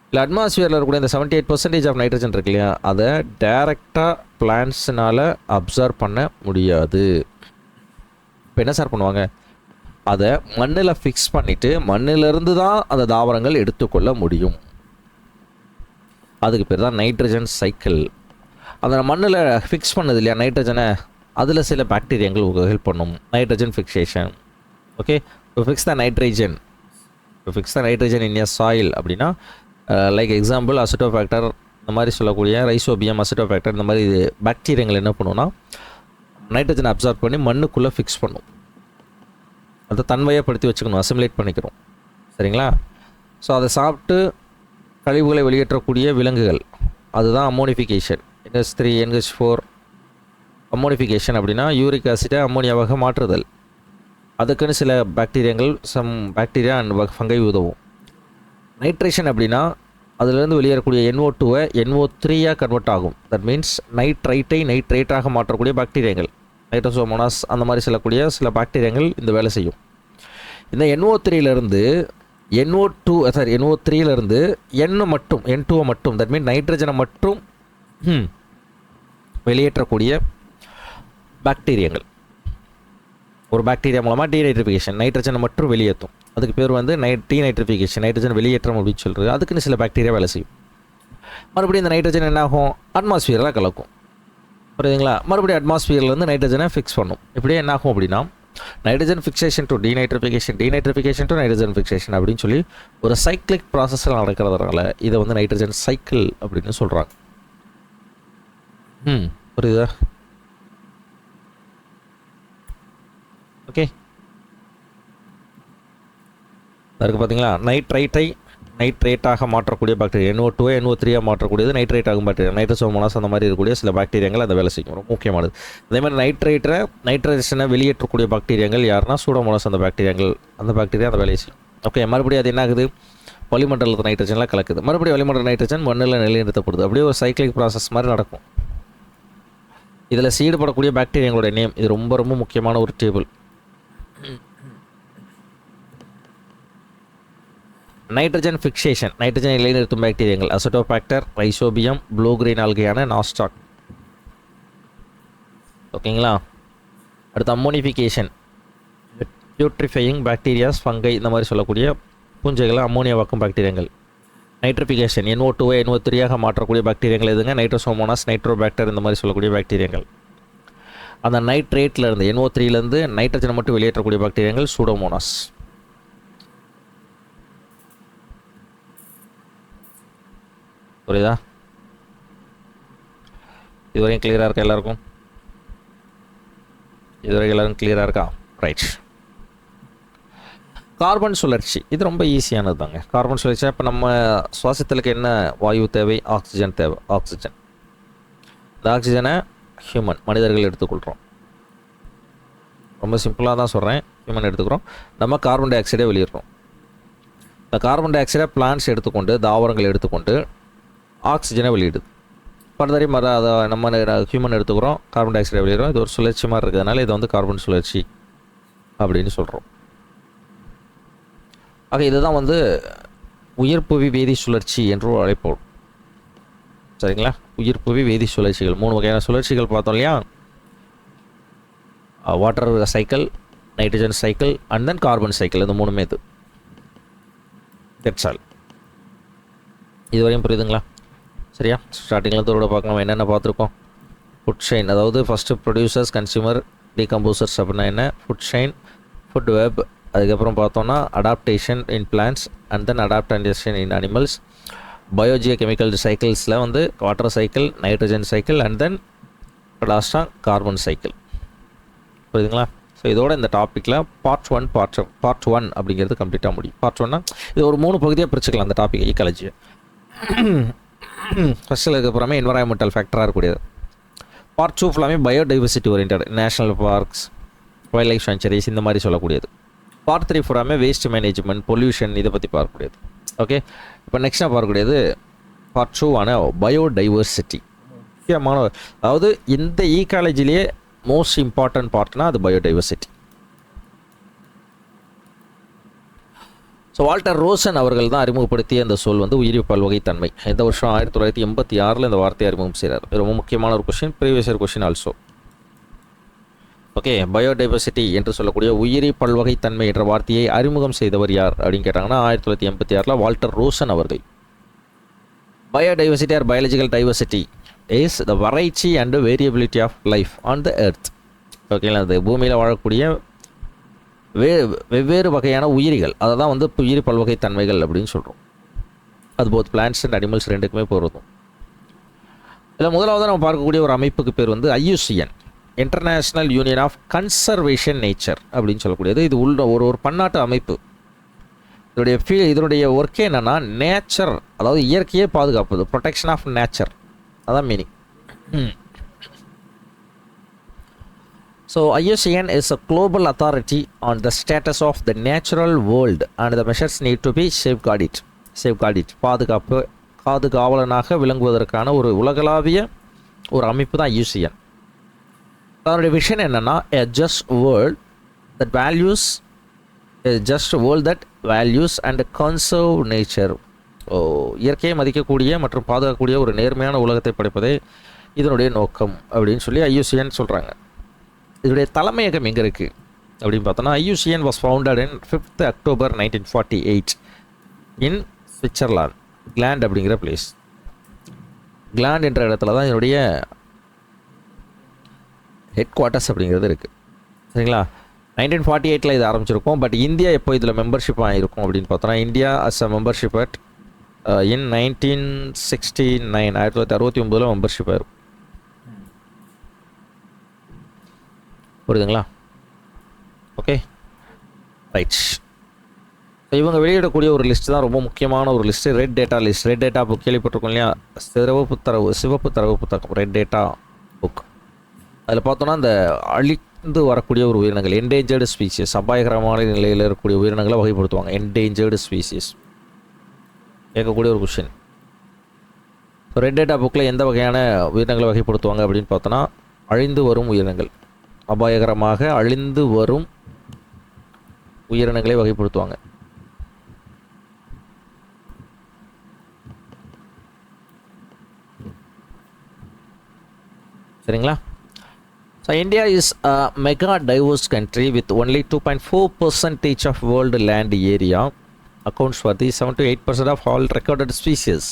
இல்லை அட்மாஸ்பியரில் இருக்கக்கூடிய இந்த 78% ஆஃப் நைட்ரஜன் இருக்கு இல்லையா, அதை டைரெக்டாக பிளான்ட்ஸ்னால் அப்சர்வ் பண்ண முடியாது. இப்போ என்ன சார் பண்ணுவாங்க? அதை மண்ணில் ஃபிக்ஸ் பண்ணிவிட்டு மண்ணிலிருந்து தான் அந்த தாவரங்கள் எடுத்துக்கொள்ள முடியும். அதுக்கு பேர் தான் நைட்ரஜன் சைக்கிள். அந்த மண்ணில் ஃபிக்ஸ் பண்ணது இல்லையா நைட்ரஜனை, அதில் சில பாக்டீரியாங்கள் ஹெல்ப் பண்ணும். Nitrogen fixation. ஓகே. இப்போ fix the nitrogen in a soil அப்படின்னா, லைக் எக்ஸாம்பிள் அசிட்டோஃபேக்டர், இந்த மாதிரி சொல்லக்கூடிய ரைசோபியம், அசிட்டோஃபேக்டர், இந்த மாதிரி பாக்டீரியாங்கள் என்ன பண்ணுவோன்னா நைட்ரஜனை அப்சார்ப் பண்ணி மண்ணுக்குள்ளே ஃபிக்ஸ் பண்ணும். அதை தன்மையப்படுத்தி வச்சுக்கணும், அசிமுலேட் பண்ணிக்கிறோம். சரிங்களா? ஸோ அதை சாப்பிட்டு கழிவுகளை வெளியேற்றக்கூடிய விலங்குகள், அதுதான் அம்மோனிஃபிகேஷன். NH3 NH4 அம்மோனிஃபிகேஷன் அப்படின்னா யூரிக் ஆசிட்டை அம்மோனியாவாக மாற்றுதல். அதுக்குன்னு சில பாக்டீரியா அண்ட் ஃபங்கை உதவும். நைட்ரேஷன் அப்படின்னா அதிலிருந்து வெளியேறக்கூடிய NO2-வை NO3-யாக கன்வெர்ட் ஆகும். தட் மீன்ஸ் நைட்ரேட்டாக மாற்றக்கூடிய பாக்டீரியாங்கள், நைட்ரோசோமோனாஸ், அந்த மாதிரி சொல்லக்கூடிய சில பாக்டீரியாங்கள் இந்த வேலை செய்யும். இந்த NO3-லேருந்து NO3-லேருந்து N2-வை மட்டும், தட் மீன் நைட்ரஜனை மட்டும் வெளியேற்றக்கூடிய பாக்டீரியாங்கள். ஒரு பாக்டீரியா மூலமாக டீநைட்ரிஃபிகேஷன், நைட்ரஜனை மட்டும் வெளியேற்றும். அதுக்கு பேர் வந்து டீநைட்ரிஃபிகேஷன், நைட்ரஜன் வெளியேற்றம் அப்படின்னு சொல்கிறது. அதுக்குன்னு சில பாக்டீரியா வேலை செய்யும். மறுபடியும் இந்த நைட்ரஜன் என்ன ஆகும்? அட்மாஸ்பியரில் கலக்கும். புரியுதுங்களா? மறுபடியும் அட்மாஸ்பியர்லேருந்து நைட்ரஜனை ஃபிக்ஸ் பண்ணும். இப்படியே என்ன ஆகும் அப்படின்னா nitrogen fixation to denitrification to nitrogen fixation அப்படின்னு சொல்லி ஒரு சைக்கிளிக் ப்ராசஸில் நடக்கிறதுனால இதை வந்து நைட்ரஜன் சைக்கிள் அப்படின்னு சொல்கிறாங்க. புரியுதா? ஓகே. அதுக்கு பார்த்தீங்களா, நைட்ரேட்டாக மாற்றக்கூடிய பாக்டீரியா, NO2-வை NO3-யாக மாற்றக்கூடியது நைட்ரேட் ஆகும் பாக்டீரியா, நைட்ரோசோமோனாஸ், அந்த மாதிரி இருக்கக்கூடிய சில பாக்டீரியாங்கள் அந்த வேலை செய்யும். ரொம்ப முக்கியமானது. அதே மாதிரி நைட்ரேஷனை வெளியேற்றக்கூடிய பாக்டீரியாங்கள் யாருன்னா சூடோமோனாஸ், அந்த பாக்டீரியா அந்த வேலையை செய்யும். ஓகே. மறுபடியும் அது என்ன ஆகுது? வளிமண்டலத்து நைட்ரஜன்லாம் கலக்குது. மறுபடியும் வளிமண்டல நைட்ரஜன் மண்ணில் நிலைநிறுத்தப்படுது. அப்படியே ஒரு சைக்கிளிக் ப்ராசஸ் மாதிரி நடக்கும். இதில் ஈடுபடக்கூடிய பாக்டீரியாங்களோட நேம், இது ரொம்ப ரொம்ப முக்கியமான ஒரு டேபிள். நைட்ரஜன் ஃபிக்ஸேஷன், நைட்ரஜனை நிலைநிறுத்தும் பாக்டீரியாங்கள் அசிட்டோஃபாக்டர், ரைசோபியம், ப்ளூ கிரீன் ஆல்கையான நாஸ்டாக். ஓகேங்களா? அடுத்து அம்மோனிஃபிகேஷன், பியூட்ரிஃபையிங் பாக்டீரியாஸ், ஃபங்கை, இந்த மாதிரி சொல்லக்கூடிய பூஞ்சைகளை அம்மோனியாவாக்கும் பாக்டீரியாங்கள். நைட்ரிஃபிகேஷன், NO2-வை NO3-யாக மாற்றக்கூடிய பாக்டீரியாங்கள் எதுங்க? நைட்ரோசோமோனாஸ், நைட்ரோபாக்டர், இந்த மாதிரி சொல்லக்கூடிய பாக்டீரியாங்கள். அந்த நைட்ரேட்லேருந்து NO3-லேருந்து நைட்ரஜனை மட்டும் வெளியேற்றக்கூடிய பாக்டீரியாங்கள் சூடோமோனாஸ். புரியுதா? இதுவரையும் கிளியராக இருக்கா எல்லாருக்கும்? இதுவரைக்கும் எல்லாரும் கிளியராக இருக்கா? ரைட். கார்பன் சுழற்சி, இது ரொம்ப ஈஸியானது தாங்க. கார்பன் சுழற்சி, இப்போ நம்ம சுவாசத்திற்கு என்ன வாயு தேவை? ஆக்சிஜன் தேவை. இந்த இந்த ஆக்சிஜனை மனிதர்கள் எடுத்துக்கொள்கிறோம். ரொம்ப சிம்பிளாக தான் சொல்கிறேன். ஹியூமன் எடுத்துக்கிறோம், நம்ம கார்பன் டை ஆக்சைடை வெளியிடுறோம். இந்த கார்பன் டை ஆக்சைடை பிளான்ட்ஸ் எடுத்துக்கொண்டு, தாவரங்கள் எடுத்துக்கொண்டு ஆக்சிஜனை வெளியிடுது. பர்தரி அதை நம்ம ஹியூமன் எடுத்துக்கிறோம், கார்பன் டை ஆக்சைடை வெளியிடுறோம். இது ஒரு சுழற்சி மாதிரி இருக்கிறதுனால இதை வந்து கார்பன் சுழற்சி அப்படின்னு சொல்கிறோம். ஆக இதுதான் வந்து உயிர்ப்புவி வேதி சுழற்சி என்று அழைப்போம். சரிங்களா? உயிர்ப்புவி வேதி சுழற்சிகள் 3 வகையான சுழற்சிகள் பார்த்தோம் இல்லையா? Water cycle, nitrogen cycle and then carbon cycle. இந்த 3மே இது. That's all. இதுவரையும் புரியுதுங்களா? சரியா? ஸ்டார்டிங்கில் இதோட பார்க்கலாம் என்னென்ன பார்த்துருக்கோம். ஃபுட் செயின், அதாவது ஃபஸ்ட்டு ப்ரொடியூசர்ஸ், கன்சியூமர், டீகம்போசர்ஸ் அப்படின்னா என்ன, ஃபுட் செயின், ஃபுட் வெப், அதுக்கப்புறம் பார்த்தோன்னா adaptation in plants and then adaptation in animals, biogeochemical சைக்கிள்ஸில் வந்து water cycle, nitrogen cycle and then லாஸ்ட்டாக கார்பன் சைக்கிள். புரியுதுங்களா? ஸோ இதோட இந்த டாப்பிக்கில் பார்ட் 1 அப்படிங்கிறது கம்ப்ளீட்டாக முடியும். பார்ட் 1னா இது ஒரு 3 பகுதியாக பிரிச்சுக்கலாம் அந்த டாபிக் ஈக்காலஜியை. ஃபஸ்ட்டில் அதுக்கப்புறமே என்வரான்மெண்டல் ஃபேக்டராக இருக்கக்கூடியது. பார்ட் 2 ஃபுல்லாமே biodiversity orient, national parks, wild life sanctuaries இந்த மாதிரி சொல்லக்கூடியது. பார்ட் 3 ஃபுல்லாமே வேஸ்ட் மேனேஜ்மெண்ட், பொல்யூஷன் இதை பற்றி பார்க்கக்கூடியது. ஓகே, இப்போ நெக்ஸ்ட்டாக பார்க்கக்கூடியது பார்ட் 2 பயோடைவர்சிட்டி. முக்கியமான, அதாவது இந்த ஈக்காலஜிலேயே மோஸ்ட் இம்பார்ட்டன்ட் பார்ட்னா அது பயோடைவர்சிட்டி. ஸோ வால்டர் ரோசன் அவர்கள் தான் அறிமுகப்படுத்திய இந்த சொல் வந்து உயிரி பல்வகைத்தன்மை. இந்த வருஷம் 1986 இந்த வார்த்தையை அறிமுகம் செய்கிறார். ரொம்ப முக்கியமான ஒரு question, previous year question also. Okay, biodiversity என்று சொல்லக்கூடிய உயிரி பல்வகைத்தன்மை என்ற வார்த்தையை அறிமுகம் செய்தவர் யார் அப்படின்னு கேட்டாங்கன்னா 1986 வால்டர் ரோசன் அவர்கள். Biodiversity or biological diversity is the variety and variability of life on the earth. ஓகேங்களா? அது பூமியில் வாழக்கூடிய வெவ்வேறு வகையான உயிரிகள், அதை தான் வந்து உயிரி பல்வகைத்தன்மைகள் அப்படின்னு சொல்கிறோம். அது போத் பிளான்ட்ஸ் அண்ட் அனிமல்ஸ் ரெண்டுக்குமே பொருந்தும். இதில் முதலாவது நம்ம பார்க்கக்கூடிய ஒரு அமைப்புக்கு பேர் வந்து IUCN, international union of conservation nature அப்படின்னு சொல்லக்கூடியது. இது உள்ள ஒரு பன்னாட்டு அமைப்பு. இதனுடைய ஒர்க்கே என்னென்னா நேச்சர், அதாவது இயற்கையை பாதுகாப்பது, ப்ரொடெக்ஷன் ஆஃப் நேச்சர், அதான் meaning. So IUCN is a global authority on the status of the natural world and the measures need to be safeguarded. பாதுகாவலனாக விளங்குவதற்கான ஒரு உலகளாவிய ஒரு அமைப்பு தான் IUCN. அதனுடைய விஷன் என்னென்னா a just world that values and conserve nature. இயற்கையை மதிக்கக்கூடிய மற்றும் பாதுகாக்கக்கூடிய ஒரு நேர்மையான உலகத்தை படைப்பதே இதனுடைய நோக்கம் அப்படின்னு சொல்லி IUCN சொல்கிறாங்க. இதனுடைய தலைமையகம் எங்கே இருக்குது அப்படின்னு பார்த்தோன்னா IUCN was founded in 5th October 1948 in Switzerland, gland அப்படிங்கிற பிளேஸ். கிளாண்ட் என்ற இடத்துல தான் இதனுடைய ஹெட் குவார்ட்டர்ஸ் அப்படிங்கிறது இருக்குது. சரிங்களா? 1948 இது ஆரம்பிச்சிருக்கோம். பட் இந்தியா எப்போ இதில் மெம்பர்ஷிப் ஆகிருக்கும் அப்படின்னு பார்த்தோன்னா India as a membership at in 1969 1969 membership ஆகிருக்கும். புரியுதுங்களா? Okay, right. இவங்க வெளியிடக்கூடிய ஒரு லிஸ்ட் தான் ரொம்ப முக்கியமான ஒரு list, red data list. Red data book கேள்விப்பட்டிருக்கோம் இல்லையா? சிவப்பு தரவு புத்தகம், ரெட் டேட்டா புக். அதில் பார்த்தோன்னா இந்த அழிந்து வரக்கூடிய ஒரு உயிரினங்கள், என்டேஞ்சர்டு ஸ்பீசிஸ், அபாயகரமான நிலையில் இருக்கக்கூடிய உயிரினங்களை வகைப்படுத்துவாங்க. என்டேஞ்சர்டு ஸ்பீசிஸ் கேட்கக்கூடிய ஒரு கொஷின். ஸோ ரெட் டேட்டா புக்கில் எந்த வகையான உயிரினங்களை வகைப்படுத்துவாங்க அப்படின்னு பார்த்தோன்னா அழிந்து வரும் உயிரினங்கள், அபாயகரமாக அழிந்து வரும் உயிரினங்களை வகைப்படுத்துவாங்க. சரிங்களா? So India is a mega diverse country with only 2.4% of world land area accounts for the 7 to 8% of all recorded species.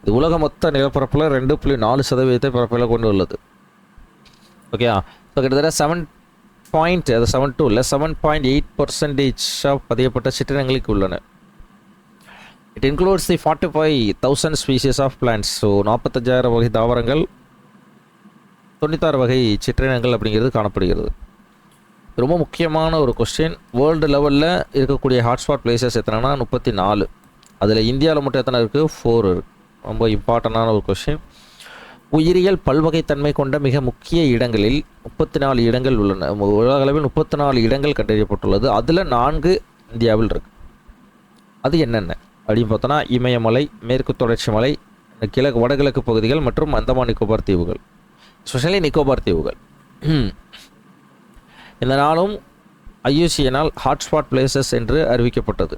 இது உலக மொத்த நிலப்பரப்பில் 2.4% பரப்பில் கொண்டு உள்ளது. ஓகே, ஸோ கிட்டத்தட்ட 7.8% பதியப்பட்ட சிற்றினங்களுக்கு உள்ளன. It includes the 45,000 species of plants. So 45,000 வகை தாவரங்கள், 96 வகை சிற்றினங்கள் அப்படிங்கிறது காணப்படுகிறது. ரொம்ப முக்கியமான ஒரு கொஸ்டின். வேர்ல்டு லெவலில் இருக்கக்கூடிய ஹாட்ஸ்பாட் பிளேசஸ் எத்தனைனா 34. அதில் இந்தியாவில் மட்டும் எத்தனை இருக்குது? 4 இருக்குது. ரொம்ப இம்பார்ட்டண்டான ஒரு கொஸ்டின். உயிரியல் பல்வகைத்தன்மை கொண்ட மிக முக்கிய இடங்களில் 34 இடங்கள் உள்ளன. உலகளவில் 34 இடங்கள் கண்டறியப்பட்டுள்ளது. அதில் 4 இந்தியாவில் இருக்குது. அது என்னென்ன அப்படின்னு பார்த்தோன்னா இமயமலை, மேற்கு தொடர்ச்சி மலை, வடகிழக்கு பகுதிகள் மற்றும் அந்தமான் நிக்கோபார் தீவுகள், ஸ்பெஷலி நிக்கோபார் தீவுகள். இந்த நாளும் ஐயூசிஎனால் ஹாட்ஸ்பாட் பிளேசஸ் என்று அறிவிக்கப்பட்டது.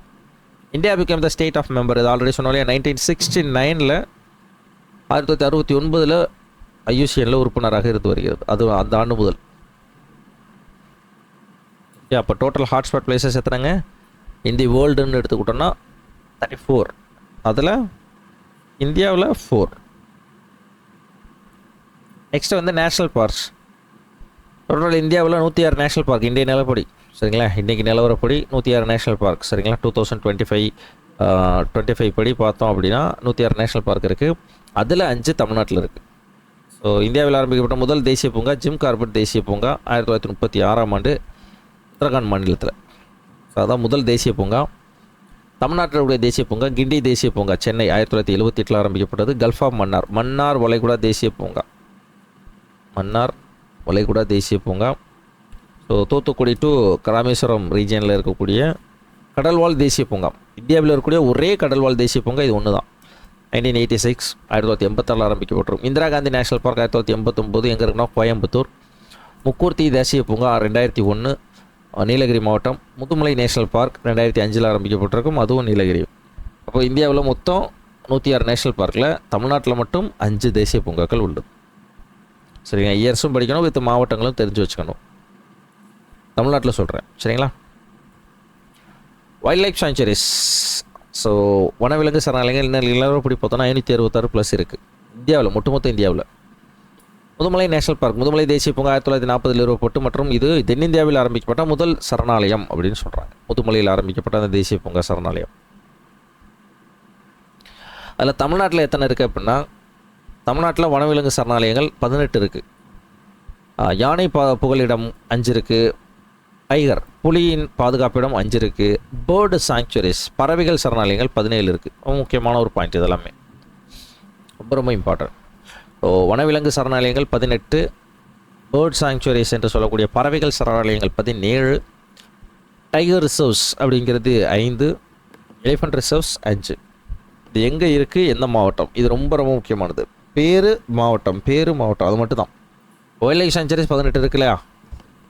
India become the state of member. இது ஆல்ரெடி சொன்னாலே 1969 1969 ஐயூசிஎனில் உறுப்பினராக இருந்து வருகிறது. அது அந்த ஆண்டு முதல். அப்போ டோட்டல் ஹாட்ஸ்பாட் பிளேசஸ் எத்தனைங்க இன் தி வேர்ல்டுன்னு எடுத்துக்கிட்டோன்னா 34. அதில் இந்தியாவில் 4. நெக்ஸ்ட்டு வந்து நேஷ்னல் பார்க்ஸ். டோட்டல் இந்தியாவில் 106 நேஷ்னல் பார்க் இந்திய நிலப்படி. சரிங்களா, இன்றைக்கி நிலவரப்படி 106 நேஷ்னல் பார்க். சரிங்களா, 2025 படி பார்த்தோம் அப்படின்னா 106 நேஷ்னல் பார்க் இருக்குது. அதில் 5 தமிழ்நாட்டில் இருக்குது. ஸோ இந்தியாவில் ஆரம்பிக்கப்பட்ட முதல் தேசிய பூங்கா ஜிம் கார்பெட் தேசிய பூங்கா 1936ஆம் ஆண்டு உத்தரகாண்ட் மாநிலத்தில். ஸோ அதான் முதல் தேசிய பூங்கா. தமிழ்நாட்டினுடைய தேசிய பூங்கா கிண்டி தேசிய பூங்கா சென்னை 1978 ஆரம்பிக்கப்பட்டது. கல்ஃப் ஆஃப் மன்னார் வளைகுடா தேசிய பூங்கா, மன்னார் வளைகுடா தேசிய பூங்கா. ஸோ தூத்துக்குடி டு ராமேஸ்வரம் ரீஜியனில் இருக்கக்கூடிய கடல்வாழ் தேசிய பூங்கா. இந்தியாவில் இருக்கக்கூடிய ஒரே கடல்வாழ் தேசிய பூங்கா இது ஒன்று தான். 1986 1986 ஆரம்பிக்கப்பட்டிருக்கும். இந்திரா காந்தி நேஷனல் பார்க் 1989 எங்கே இருக்குன்னா கோயம்புத்தூர். முக்கூர்த்தி தேசிய பூங்கா 2001 நீலகிரி மாவட்டம். முதுமலை நேஷனல் பார்க் 2005 ஆரம்பிக்கப்பட்டிருக்கும், அதுவும் நீலகிரி. அப்போ இந்தியாவில் மொத்தம் 106 நேஷனல் பார்க்கில் தமிழ்நாட்டில் மட்டும் 5 தேசிய பூங்காக்கள் உள்ளது. சரிங்க, இயர்ஸும் படிக்கணும், வித் மாவட்டங்களும் தெரிஞ்சு வச்சுக்கணும். தமிழ்நாட்டில் சொல்கிறேன். சரிங்களா. Wild life sanctuaries. ஸோ வனவிலங்கு சரணாலயங்கள் நிலவரப்படி பார்த்தோன்னா 566 ப்ளஸ் இருக்குது இந்தியாவில், ஒட்டுமொத்த இந்தியாவில். முதுமலை நேஷனல் பார்க், முதுமலை தேசிய பூங்கா 1940 நிறுவப்பட்டு மற்றும் இது தென்னிந்தியாவில் ஆரம்பிக்கப்பட்ட முதல் சரணாலயம் அப்படின்னு சொல்கிறாங்க. முதுமலையில் ஆரம்பிக்கப்பட்ட அந்த தேசிய பூங்கா சரணாலயம். அதில் தமிழ்நாட்டில் எத்தனை இருக்குது அப்படின்னா, தமிழ்நாட்டில் வனவிலங்கு சரணாலயங்கள் 18 இருக்குது. யானை புகலிடம் 5 இருக்குது. டைகர் புலியின் பாதுகாப்பிடம் 5 இருக்குது. பேர்டு சாங்சுரிஸ் பறவைகள் சரணாலயங்கள் 17 இருக்குது. ரொம்ப முக்கியமான ஒரு பாயிண்ட், இதெல்லாமே ரொம்ப ரொம்ப இம்பார்ட்டன்ட். ஸோ வனவிலங்கு சரணாலயங்கள் 18, பேர்ட் சாங்சுரிஸ் என்று சொல்லக்கூடிய பறவைகள் சரணாலயங்கள் 17, டைகர் ரிசர்வ்ஸ் அப்படிங்கிறது 5, எலிஃபண்ட் ரிசர்வ்ஸ் 5. இது எங்கே இருக்குது, எந்த மாவட்டம், இது ரொம்ப ரொம்ப முக்கியமானது. மாவட்டம் அது மட்டும் தான். வைல்ட் லைஃப் சாங்சுரிஸ் 18 இருக்கு இல்லையா.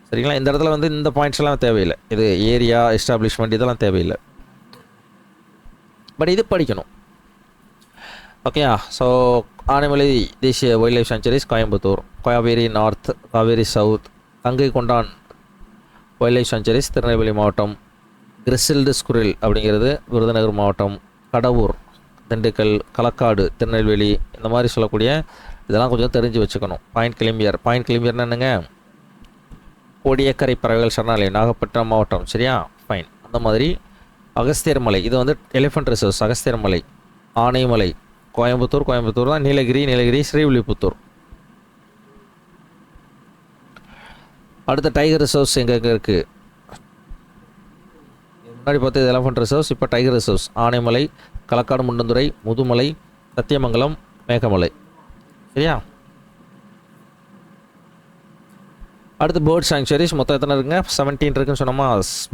சரிங்களா, இந்த இடத்துல வந்து இந்த பாயிண்ட்ஸ் எல்லாம் தேவையில்லை. இது ஏரியா எஸ்டாப்ளிஷ்மெண்ட் இதெல்லாம் தேவையில்லை, பட் இது படிக்கணும். ஓகேயா. ஸோ ஆனைமலை தேசிய wild life sanctuaries Coimbatore, Kaveri north, Kaveri south, Gangai Kondan wild life sanctuaries Tirunelveli மாவட்டம். கிரிசில்டு ஸ்குரில் அப்படிங்கிறது விருதுநகர் மாவட்டம். கடவூர் திண்டுக்கல், களக்காடு திருநெல்வேலி, இந்த மாதிரி சொல்லக்கூடிய இதெல்லாம் கொஞ்சம் தெரிஞ்சு வச்சுக்கணும். பாயிண்ட் கிளிம்பியர்னா என்னங்க, கோடியக்கரை பறவைகள் சரணாலயம் நாகப்பட்டினம் மாவட்டம். சரியா, ஃபைன். அந்த மாதிரி அகஸ்தியர் மலை, இது வந்து எலிஃபண்ட் ரிசர்வ்ஸ். அகஸ்தியர் மலை, ஆனைமலை கோயம்புத்தூர் தான். நீலகிரி ஸ்ரீவில்லிபுத்தூர். அடுத்த டைகர் ரிசர்வ்ஸ் எங்கே இருக்குது, முன்னாடி பார்த்தது எலிஃபண்ட் ரிசர்வ்ஸ், இப்போ டைகர் ரிசர்வ்ஸ். ஆனைமலை, களக்காடு முண்டந்துறை, முதுமலை, சத்தியமங்கலம், மேகமலை. சரியா. அடுத்து பேர்ட் சாங்சுரிஸ் மொத்தம் எத்தனை இருக்குங்க, 17 இருக்குன்னு சொன்னோமா.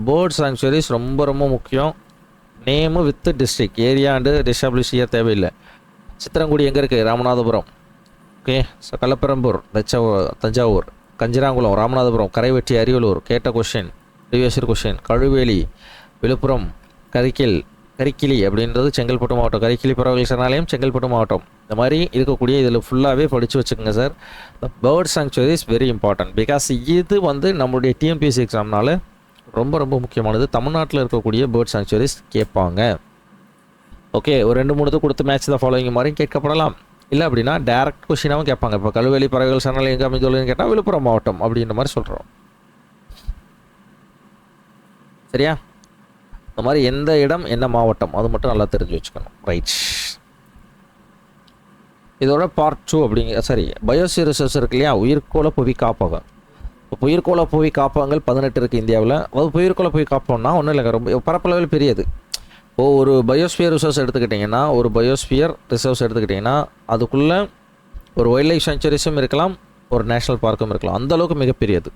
பேர்ட் சாங்சுரிஸ் ரொம்ப ரொம்ப முக்கியம். Name with district, area and establish year தேவையில்லை. சித்திரங்குடி எங்கே இருக்குது, ராமநாதபுரம். ஓகே. ஸோ கள்ளப்பெரம்பூர், தஞ்சாவூர், கஞ்சிராங்குளம், ராமநாதபுரம், கரைவெட்டி, அரியலூர். கேட்ட question, previous question. Kazhuveli, Villupuram. Karikili அப்படின்றது செங்கல்பட்டு மாவட்டம். கரிக்கிளி பறவைகள் சரணாலயம் செங்கல்பட்டு மாவட்டம். இந்த மாதிரி இருக்கக்கூடிய இதில் ஃபுல்லாகவே படித்து வச்சுக்கோங்க sir. The bird sanctuary is very important because இது வந்து நம்மளுடைய டிஎன்பிஎஸ்சி எக்ஸாம்னால ரொம்ப ரொம்ப முக்கியமானது. தமிழ்நாட்டில் இருக்கக்கூடிய பேர்ட் சாங்சுரிஸ் கேட்பாங்க. ஓகே, ஒரு 2-3 கொடுத்து மேட்ச் தான் ஃபாலோவிங் மாதிரி கேட்கப்படலாம். இல்லை அப்படின்னா டேரக்ட் கொஷினாகவும் கேட்பாங்க. இப்போ கழுவேலி பறவைகள் சரணாலயம் எங்கே அமைந்துள்ளதுன்னு கேட்டால் விழுப்புரம் மாவட்டம் அப்படின்ற மாதிரி சொல்கிறோம். சரியா. இந்த மாதிரி எந்த இடம் என்ன மாவட்டம் அது மட்டும் நல்லா தெரிஞ்சு வச்சுக்கணும். ரைட். இதோட பார்ட் 2 பயோஸ்பியர் ரிசர்வ்ஸ் இருக்கு இல்லையா, உயிர்கோள புவி காப்பகம். இப்போ உயிர்கோள புவி காப்பகங்கள் 18 இருக்குது இந்தியாவில். அதாவது உயிர்கோள புவி காப்பகம்னா ஒன்றும் இல்லைங்க, ரொம்ப பரப்பளவில் பெரியது. இப்போது ஒரு பயோஸ்பியர் ரிசர்வ்ஸ் எடுத்துக்கிட்டிங்கன்னா அதுக்குள்ளே ஒரு வைல்ட் லைஃப் சாங்சுரிஸும் இருக்கலாம், ஒரு நேஷ்னல் பார்க்கும் இருக்கலாம். அந்தளவுக்கு மிகப்பெரியது.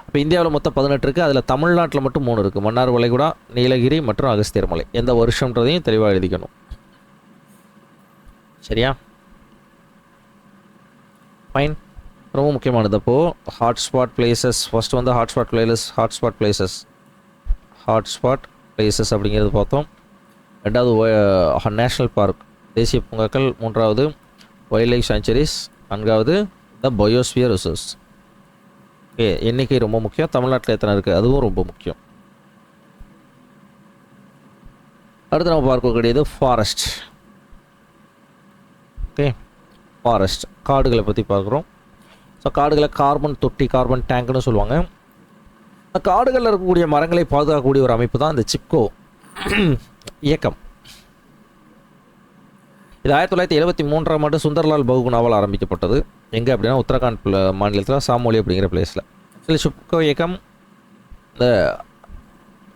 இப்போ இந்தியாவில் மொத்தம் 18 இருக்குது. அதில் தமிழ்நாட்டில் மட்டும் 3 இருக்குது. மன்னார் வளைகுடா, நீலகிரி மற்றும் அகஸ்தியர் மலை. எந்த வருஷன்றதையும் தெளிவாக எழுதிக்கணும். சரியா? ஃபைன். ரொம்ப முக்கியமானது. அப்போது ஹாட்ஸ்பாட் பிளேசஸ் ஃபஸ்ட்டு வந்து ஹாட்ஸ்பாட் பிளேசஸ் அப்படிங்கிறது பார்த்தோம். ரெண்டாவது நேஷ்னல் பார்க் தேசிய பூங்காக்கள், மூன்றாவது வைல்ட் லைஃப் சாங்சுரிஸ், நான்காவது த பயோஸ்பியர் ரிசர்வ்ஸ். ஓகே, எண்ணிக்கை ரொம்ப முக்கியம். தமிழ்நாட்டில் எத்தனை இருக்குது அதுவும் ரொம்ப முக்கியம். அடுத்து நம்ம பார்க்கக்கூடியது ஃபாரஸ்ட். ஓகே, ஃபாரஸ்ட் காடுகளை பற்றி பார்க்குறோம். ஸோ காடுகளை கார்பன் தொட்டி, கார்பன் டேங்க்னு சொல்லுவாங்க. காடுகளில் இருக்கக்கூடிய மரங்களை பாதுகாக்கக்கூடிய ஒரு அமைப்பு தான் இந்த சிப்கோ இயக்கம். இது 1973ஆம் ஆண்டு சுந்தர்லால் பகுகுணாவால் ஆரம்பிக்கப்பட்டது. எங்கே அப்படின்னா உத்தரகாண்ட் மாநிலத்தில் சாமோலி அப்படிங்கிற பிளேஸில். ஆக்சுவலி சிப்கோ இயக்கம் இந்த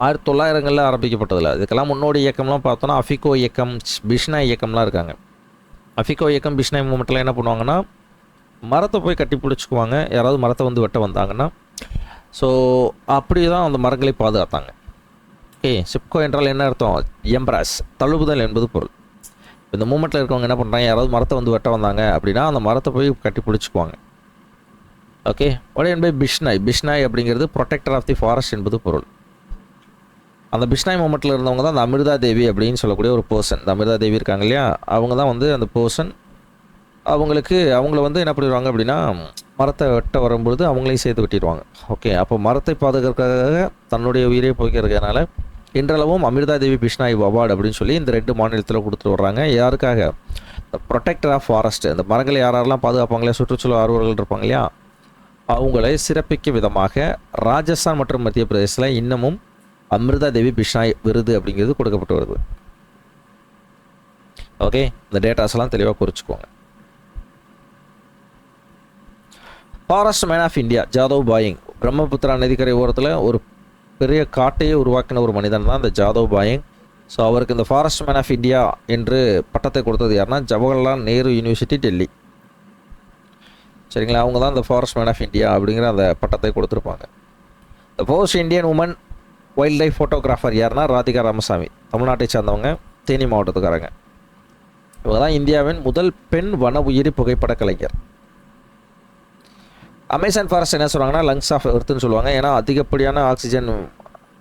1900களில் ஆரம்பிக்கப்பட்டதில்ல. இதுக்கெல்லாம் முன்னோடி இயக்கம்லாம் பார்த்தோன்னா அஃபிகோ இயக்கம், பிஷ்னாய் இயக்கம்லாம் இருக்காங்க. அஃபிகோ இயக்கம், பிஷ்னாய் மூமெண்ட்டில் என்ன பண்ணுவாங்கன்னா மரத்தை போய் கட்டி பிடிச்சிக்குவாங்க. யாராவது மரத்தை வந்து வெட்ட வந்தாங்கன்னா. ஸோ அப்படி தான் அந்த மரங்களை பாதுகாத்தாங்க. ஓகே, சிப்கோ என்றால் என்ன அர்த்தம்? எம்ப்ராஸ், தழுவுதல் என்பது பொருள். இந்த மூமெண்ட்டில் இருக்கவங்க என்ன பண்ணுறாங்க, யாராவது மரத்தை வந்து வெட்ட வந்தாங்க அப்படின்னா அந்த மரத்தை போய் கட்டி பிடிச்சிக்குவாங்க. ஓகே, உடன் பை பிஷ்னாய் அப்படிங்கிறது ப்ரொடெக்டர் ஆஃப் தி ஃபாரஸ்ட் என்பது பொருள். அந்த பிஷ்னாய் மூமெண்ட்டில் இருந்தவங்க தான் அந்த அமிர்தா தேவி அப்படின்னு சொல்லக்கூடிய ஒரு பர்சன். இந்த அமிர்தா தேவி இருக்காங்க இல்லையா, அவங்க தான் வந்து அந்த பர்சன். அவங்கள வந்து என்ன பண்ணிடுவாங்க அப்படின்னா மரத்தை வெட்ட வரும்பொழுது அவங்களையும் சேர்த்து வெட்டிடுவாங்க. ஓகே, அப்போ மரத்தை பாதுகாக்கிறதுக்காக தன்னுடைய உயிரை போய்க்கிறதுனால இன்றளவும் அமிர்தா தேவி பிஷ்னாய் அவார்டு அப்படின்னு சொல்லி இந்த 2 மாநிலத்தில் கொடுத்துட்டு வர்றாங்க. யாருக்காக? இந்த ப்ரொடெக்டர் ஆஃப் ஃபாரஸ்ட். இந்த மரங்களை யாரெல்லாம் பாதுகாப்பாங்களே, சுற்றுச்சூழல் ஆர்வலர்கள் இருப்பாங்க இல்லையா, அவங்களை சிறப்பிக்கும் விதமாக ராஜஸ்தான் மற்றும் மத்திய பிரதேசத்தில் இன்னமும் அமிர்தா தேவி பிஷ்னாய் விருது அப்படிங்கிறது கொடுக்கப்பட்டு வருது. ஓகே, இந்த டேட்டாஸ்லாம் தெளிவாக குறிச்சிக்கோங்க. Forest man of India Jadav Payeng. Brahmaputra நதிக்கரை ஓரத்தில் ஒரு பெரிய காட்டையே உருவாக்கின ஒரு மனிதன் தான் இந்த ஜாதவ் பாயிங். ஸோ அவருக்கு இந்த ஃபாரஸ்ட் மேன் ஆஃப் இந்தியா என்று பட்டத்தை கொடுத்தது யாருன்னா ஜவஹர்லால் நேரு யூனிவர்சிட்டி, டெல்லி. சரிங்களா, அவங்க தான் இந்த ஃபாரஸ்ட் மேன் ஆஃப் இந்தியா அப்படிங்கிற அந்த பட்டத்தை கொடுத்துருப்பாங்க. The first Indian woman wild life photographer யாருன்னா ராதிகா ராமசாமி, தமிழ்நாட்டை சார்ந்தவங்க, தேனி மாவட்டத்துக்காரங்க. இவங்க தான் இந்தியாவின் முதல் பெண் வன உயிரி புகைப்பட கலைஞர். அமேசான் ஃபாரஸ்ட் என்ன சொல்கிறாங்கன்னா லங்ஸ் ஆஃப் எர்த்துன்னு சொல்லுவாங்க. ஏன்னா அதிகப்படியான ஆக்சிஜன்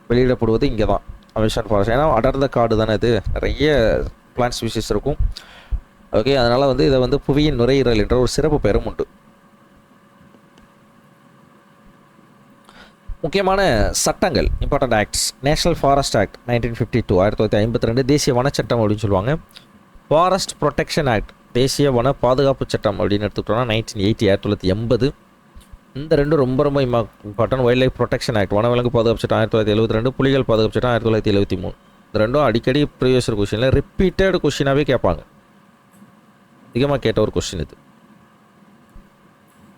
வெளியிடப்படுவது இங்கே தான் அமேசான் ஃபாரஸ்ட். ஏன்னா அடர்ந்த காடு தானே இது, நிறைய பிளான்ட் ஸ்பீஷிஸ் இருக்கும். ஓகே, அதனால் வந்து இதை வந்து புவியின் நுரையீரல் என்ற ஒரு சிறப்பு பெயரும் உண்டு. முக்கியமான சட்டங்கள், important acts. National forest act 1952, 1952 தேசிய வனச்சட்டம் அப்படின்னு சொல்லுவாங்க. ஃபாரஸ்ட் ப்ரொடெக்ஷன் ஆக்ட், தேசிய வன பாதுகாப்பு சட்டம் அப்படின்னு எடுத்துக்கிட்டோம்னா 1980, 1980. இந்த ரெண்டும் ரொம்ப ரொம்ப important. Wild life protection act, வனவிலங்கு பாதுகாப்பு சட்டம் 1972, புலிகள் பாதுகாப்பு சட்டம் 1973. இந்த ரெண்டும் அடிக்கடி ப்ரீவியஸ் கொஸ்டினில் ரிப்பீட்டட் கொஸ்டினாகவே கேட்பாங்க. அதிகமாக கேட்ட ஒரு கொஸ்டின் இது.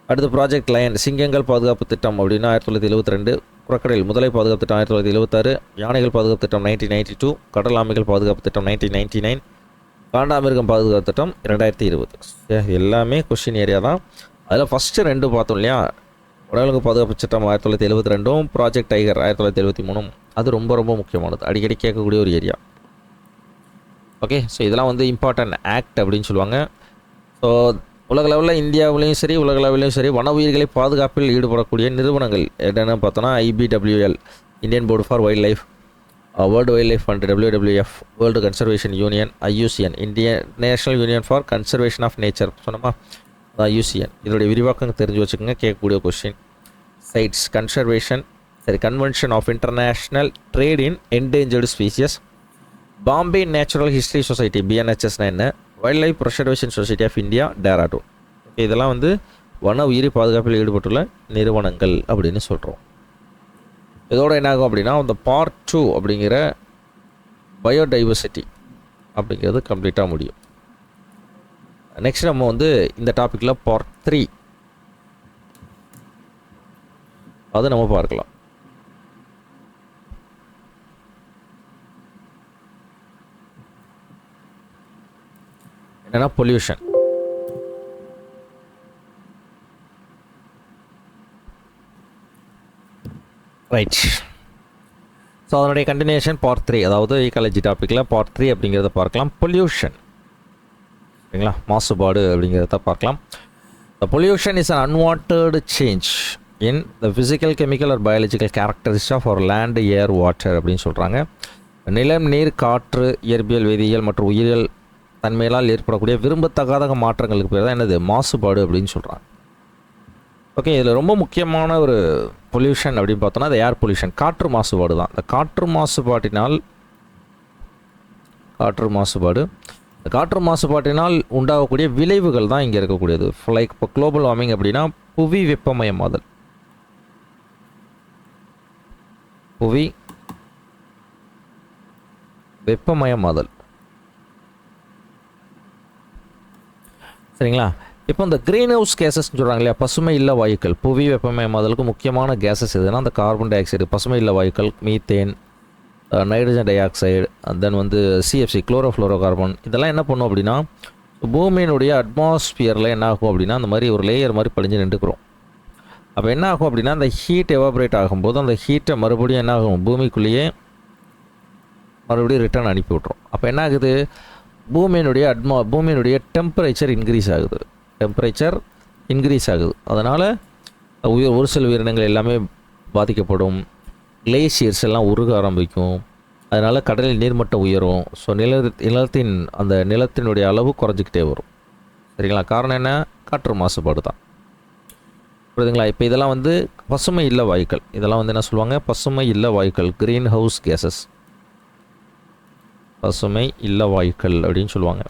அடுத்து ப்ராஜெக்ட் லயன், சிங்கங்கள் பாதுகாப்பு திட்டம் அப்படின்னா 1972. குரக்கடையில் முதலை பாதுகாப்பு திட்டம் 1976. யானைகள் பாதுகாப்பு திட்டம் 1992. கடல் ஆமைகள் பாதுகாப்பு திட்டம் 1999. காண்டாமிருகம் பாதுகாப்பு திட்டம் 2020. எல்லாமே கொஸ்டின் ஏரியா தான். அதில் ஃபஸ்ட்டு 2 பார்த்தோம் இல்லையா, வனவிலங்கு பாதுகாப்பு சட்டம் 1972, ப்ராஜெக்ட் டைகர் 1973. அது ரொம்ப ரொம்ப முக்கியமானது, அடிக்கடி கேட்கக்கூடிய ஒரு ஏரியா. ஓகே, ஸோ இதெல்லாம் வந்து இம்பார்ட்டன்ட் ஆக்ட் அப்படின்னு சொல்லுவாங்க. ஸோ உலக லெவலில் இந்தியாவிலையும் சரி உலக லெவலையும் சரி வன உயிர்களை பாதுகாப்பில் ஈடுபடக்கூடிய நிறுவனங்கள் என்னென்னு பார்த்தோன்னா IBWL, Indian board for wildlife, world wildlife fund, WWF, world conservation union, IUCN, Indian national union for conservation of nature சொன்னோமா, IUCN. இதனுடைய விரிவாக்கம் தெரிஞ்சு வச்சுக்கோங்க, கேட்கக்கூடிய question. CITES conservation, convention of international trade in endangered species, Bombay natural history society BNHSனா என்ன, wildlife preservation society of India, Dehradun. இதெல்லாம் வந்து வன உயிரி பாதுகாப்பில் ஈடுபட்டுள்ள நிறுவனங்கள் அப்படின்னு சொல்கிறோம். இதோட என்ன ஆகும் அப்படின்னா இந்த பார்ட் 2 அப்படிங்கிற பயோடைவர்சிட்டி அப்படிங்கிறது கம்ப்ளீட்டாக முடியும். நெக்ஸ்ட் நம்ம வந்து இந்த டாப்பிக்கில் பார்ட் 3 அது நம்ம பார்க்கலாம். என்னன்னா பொல்யூஷன். ரைட். ஸோ அதனுடைய கண்டினியூஷன் பார்ட் 3, அதாவது ஈக்காலஜி டாப்பிக்கில் பார்ட் 3 அப்படிங்கிறத பார்க்கலாம். பொல்யூஷன், சரிங்களா, மாசுபாடு அப்படிங்கிறத பார்க்கலாம். The pollution is an unwanted change in the physical, chemical or biological characteristics of our land, air, water அப்படின்னு சொல்கிறாங்க. நிலம், நீர், காற்று, இயற்பியல், வேதியியல் மற்றும் உயிரியல் தன்மைகளால் ஏற்படக்கூடிய விரும்பத்தகாத மாற்றங்களுக்கு பேர் தான் என்னது, மாசுபாடு அப்படின்னு சொல்கிறாங்க. ஓகே, இதில் ரொம்ப முக்கியமான ஒரு பொல்யூஷன் அப்படின்னு பார்த்தோன்னா அது ஏர் பொல்யூஷன், காற்று மாசுபாடு தான். இந்த காற்று மாசுபாட்டினால் உண்டாகக்கூடிய விளைவுகள் தான் இங்கே இருக்கக்கூடியது. லைக் இப்போ குளோபல் வார்மிங் அப்படின்னா புவி வெப்பமயமாதல், சரிங்களா. இப்போ இந்த க்ரீன் ஹவுஸ் கேஸஸ்ன்னு சொல்கிறாங்க இல்லையா, பசுமை இல்ல வாயுக்கள். புவி வெப்பமயமாதலுக்கு முக்கியமான கேஸஸ் எதுனா அந்த கார்பன் டை ஆக்சைடு, பசுமை இல்ல வாயுக்கள், மீத்தேன், நைட்ரஜன் டை ஆக்சைடு, தென் வந்து சிஎஃப்சி, குளோரோஃப்ளோரோ கார்பன். இதெல்லாம் என்ன பண்ணும் அப்படின்னா பூமியினுடைய அட்மாஸ்பியரில் என்ன ஆகும் அப்படின்னா அந்த மாதிரி ஒரு லேயர் மாதிரி படிஞ்சு நின்றுக்கிறோம். அப்போ என்ன ஆகும் அப்படின்னா அந்த ஹீட் எவாபரேட் ஆகும்போது அந்த ஹீட்டை மறுபடியும் என்ன ஆகும், பூமிக்குள்ளேயே மறுபடியும் ரிட்டர்ன் அனுப்பி விட்ரும். அப்போ என்ன ஆகுது, பூமியினுடைய டெம்பரேச்சர் இன்க்ரீஸ் ஆகுது. அதனால் ஒரு சில உயிரினங்கள் எல்லாமே பாதிக்கப்படும். கிளேசியர்ஸ் எல்லாம் உருக ஆரம்பிக்கும். அதனால் கடலில் நீர்மட்டம் உயரும். ஸோ நிலத்தினுடைய அளவு குறைஞ்சிக்கிட்டே வரும். சரிங்களா. காரணம் என்ன, காற்று மாசுபாடு தான். புரியுதுங்களா. இப்போ இதெல்லாம் வந்து பசுமை இல்ல வாயுக்கள். இதெல்லாம் வந்து என்ன சொல்லுவாங்க, பசுமை இல்ல வாயுக்கள், க்ரீன் ஹவுஸ் கேஸஸ், பசுமை இல்ல வாயுக்கள் அப்படின்னு சொல்லுவாங்க.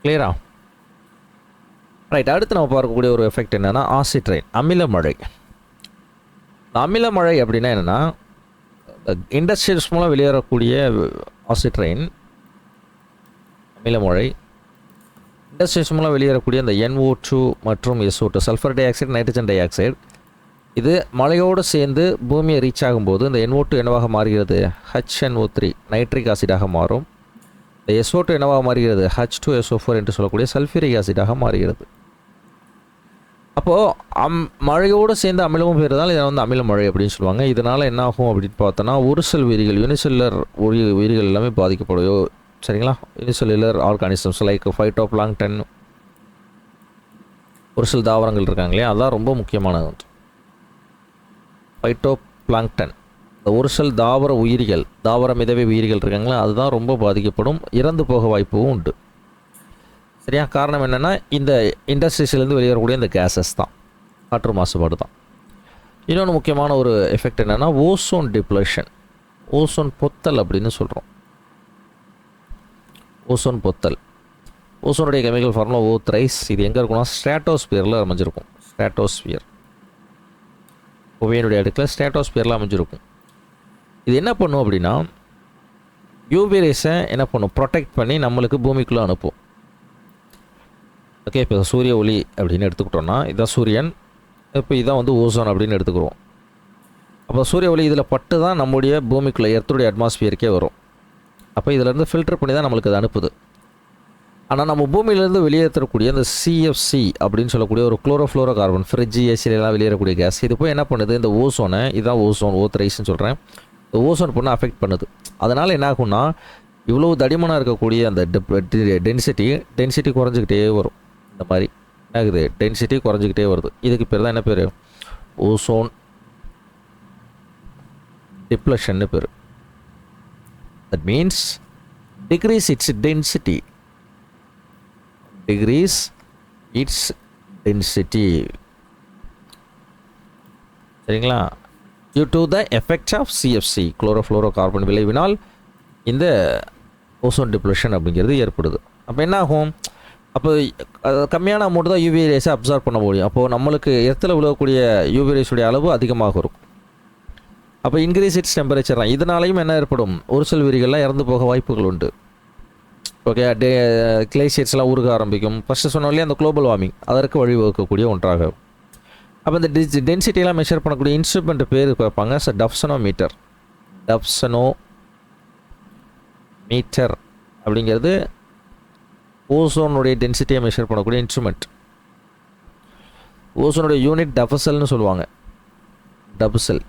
கிளியரா. ரைட். அடுத்து நம்ம பார்க்கக்கூடிய ஒரு எஃபெக்ட் என்னென்னா ஆசிட் ரெயின், அமிலமழை. அமிலமழை அப்படின்னா என்னென்னா இண்டஸ்ட்ரியல்ஸ் மூலம் வெளியேறக்கூடிய ஆசிட் ரெயின், அமிலமழை. இண்டஸ்ட்ரியல்ஸ் மூலம் வெளியேறக்கூடிய அந்த NO2 மற்றும் SO2, sulphur di oxide, nitrogen di oxide, இது மழையோடு சேர்ந்து பூமியை ரீச் ஆகும்போது இந்த NO2 என்னவாக மாறுகிறது, HNO3 நைட்ரிக் ஆசிடாக மாறும். இந்த SO2 என்னவாக மாறுகிறது, H2SO4 என்று சொல்லக்கூடிய சல்ஃபூரிக் ஆசிடாக மாறுகிறது. அப்போது மழையோடு சேர்ந்து அமிலமும் பெறுறதால் இதை வந்து அமில மழை அப்படின்னு சொல்லுவாங்க. இதனால் என்ன ஆகும் அப்படின்னு பார்த்தோன்னா ஒரு சில உயிரிகள், யூனிசெல்லுலர் உயிரிகள் எல்லாமே பாதிக்கப்படும். சரிங்களா. யூனிசெல்லுலர் ஆர்கானிசம்ஸ் லைக் ஃபைட்டோபிளாங்டன், ஒரு சில தாவரங்கள் இருக்காங்க இல்லையா, அதுதான் ரொம்ப முக்கியமானது. ஃபைட்டோபிளாங்டன், இந்த ஒரு சில தாவர மிதவை உயிரிகள் இருக்காங்களா, அதுதான் ரொம்ப பாதிக்கப்படும். இறந்து போக வாய்ப்பும் உண்டு. சரியா. காரணம் என்னென்னா இந்த இண்டஸ்ட்ரீஸ்லேருந்து வெளியேறக்கூடிய இந்த கேஸஸ் தான், காற்று மாசுபாடு தான். இன்னொன்று முக்கியமான ஒரு எஃபெக்ட் என்னென்னா ஓசோன் டிப்ளஷன், ஓசோன் பொத்தல் அப்படின்னு சொல்கிறோம். ஓசோன் பொத்தல், ஓசோனுடைய கெமிக்கல் ஃபார்முலா O3. இது எங்கே இருக்குன்னா ஸ்ட்ராட்டோஸ்பியரில் அமைஞ்சிருக்கும். புவியினுடைய அடுக்கில் ஸ்ட்ராட்டோஸ்பியரில் அமைஞ்சிருக்கும். இது என்ன பண்ணும் அப்படின்னா யூவி ரேஸை என்ன பண்ணும், ப்ரொடெக்ட் பண்ணி நம்மளுக்கு பூமிக்குள்ளே அனுப்பும். ஓகே, இப்போ சூரிய ஒளி அப்படின்னு எடுத்துக்கிட்டோன்னா இதுதான் சூரியன், இப்போ இதான் வந்து ஓசோன் அப்படின்னு எடுத்துக்கிறோம். அப்போ சூரிய ஒளி இதில் பட்டு தான் நம்முடைய பூமிக்குள்ளே எர்த்துடைய அட்மாஸ்பியருக்கே வரும். அப்போ இதிலேருந்து ஃபில்டர் பண்ணி தான் நம்மளுக்கு அது அனுப்புது. ஆனால் நம்ம பூமியிலேருந்து வெளியேற்றக்கூடிய இந்த CFC அப்படின்னு சொல்லக்கூடிய ஒரு குளோரோஃப்ளோரோ கார்பன், ஃப்ரிட்ஜ், ஏசிலாம் வெளியேறக்கூடிய கேஸ், இது போய் என்ன பண்ணுது, இந்த ஓசோனை, இதுதான் ஓசோன் O3 சொல்கிறேன், இந்த ஓசோன் பொண்ணு அஃபெக்ட் பண்ணுது. அதனால் என்ன ஆகும்னா இவ்வளோ தடிமனாக இருக்கக்கூடிய அந்த டென்சிட்டி குறைஞ்சிக்கிட்டே வரும். இந்த மாதிரி என்ன ஆகுது, டென்சிட்டி குறைஞ்சிக்கிட்டே வருது. இதுக்கு பேர் தான் என்ன பேர், ஓசோன் டிப்ளஷன்னு பேர். That means decrease its density, சரிங்களா. Due to the effect of CFC, chlorofluorocarbon விளைவினால் இந்த ஓசோன் டிப்ளஷன் அப்படிங்கிறது ஏற்படுது. அப்போ என்ன ஆகும், அப்போ கம்மியான அமௌண்ட் தான் யூவி ரேஸை அப்சார்ப் பண்ண முடியும். அப்போது நம்மளுக்கு எர்த்தில் விழக்கூடிய யூவி ரேஸுடைய அளவு அதிகமாக இருக்கும். அப்போ இன்க்ரீஸ் இட்ஸ் டெம்பரேச்சர் தான். இதனாலையும் என்ன ஏற்படும், ஒரு சில உயிரிகள்லாம் இறந்து போக வாய்ப்புகள் உண்டு. ஓகே, கிளேசியர்ஸ்லாம் உருக ஆரம்பிக்கும். ஃபஸ்ட்டு சொன்னாலே அந்த குளோபல் வார்மிங் அதற்கு வழிவகுக்கக்கூடிய ஒன்றாக. அப்போ இந்த டென்சிட்டியெல்லாம் மெஷர் பண்ணக்கூடிய இன்ஸ்ட்ருமெண்ட் பேர் பார்ப்பாங்க, டப்சனோமீட்டர் அப்படிங்கிறது ஓசோனுடைய டென்சிட்டியை மெஷர் பண்ணக்கூடிய இன்ஸ்ட்ருமெண்ட். ஓசோனுடைய யூனிட் டபசல்னு சொல்லுவாங்க. டபுசெல்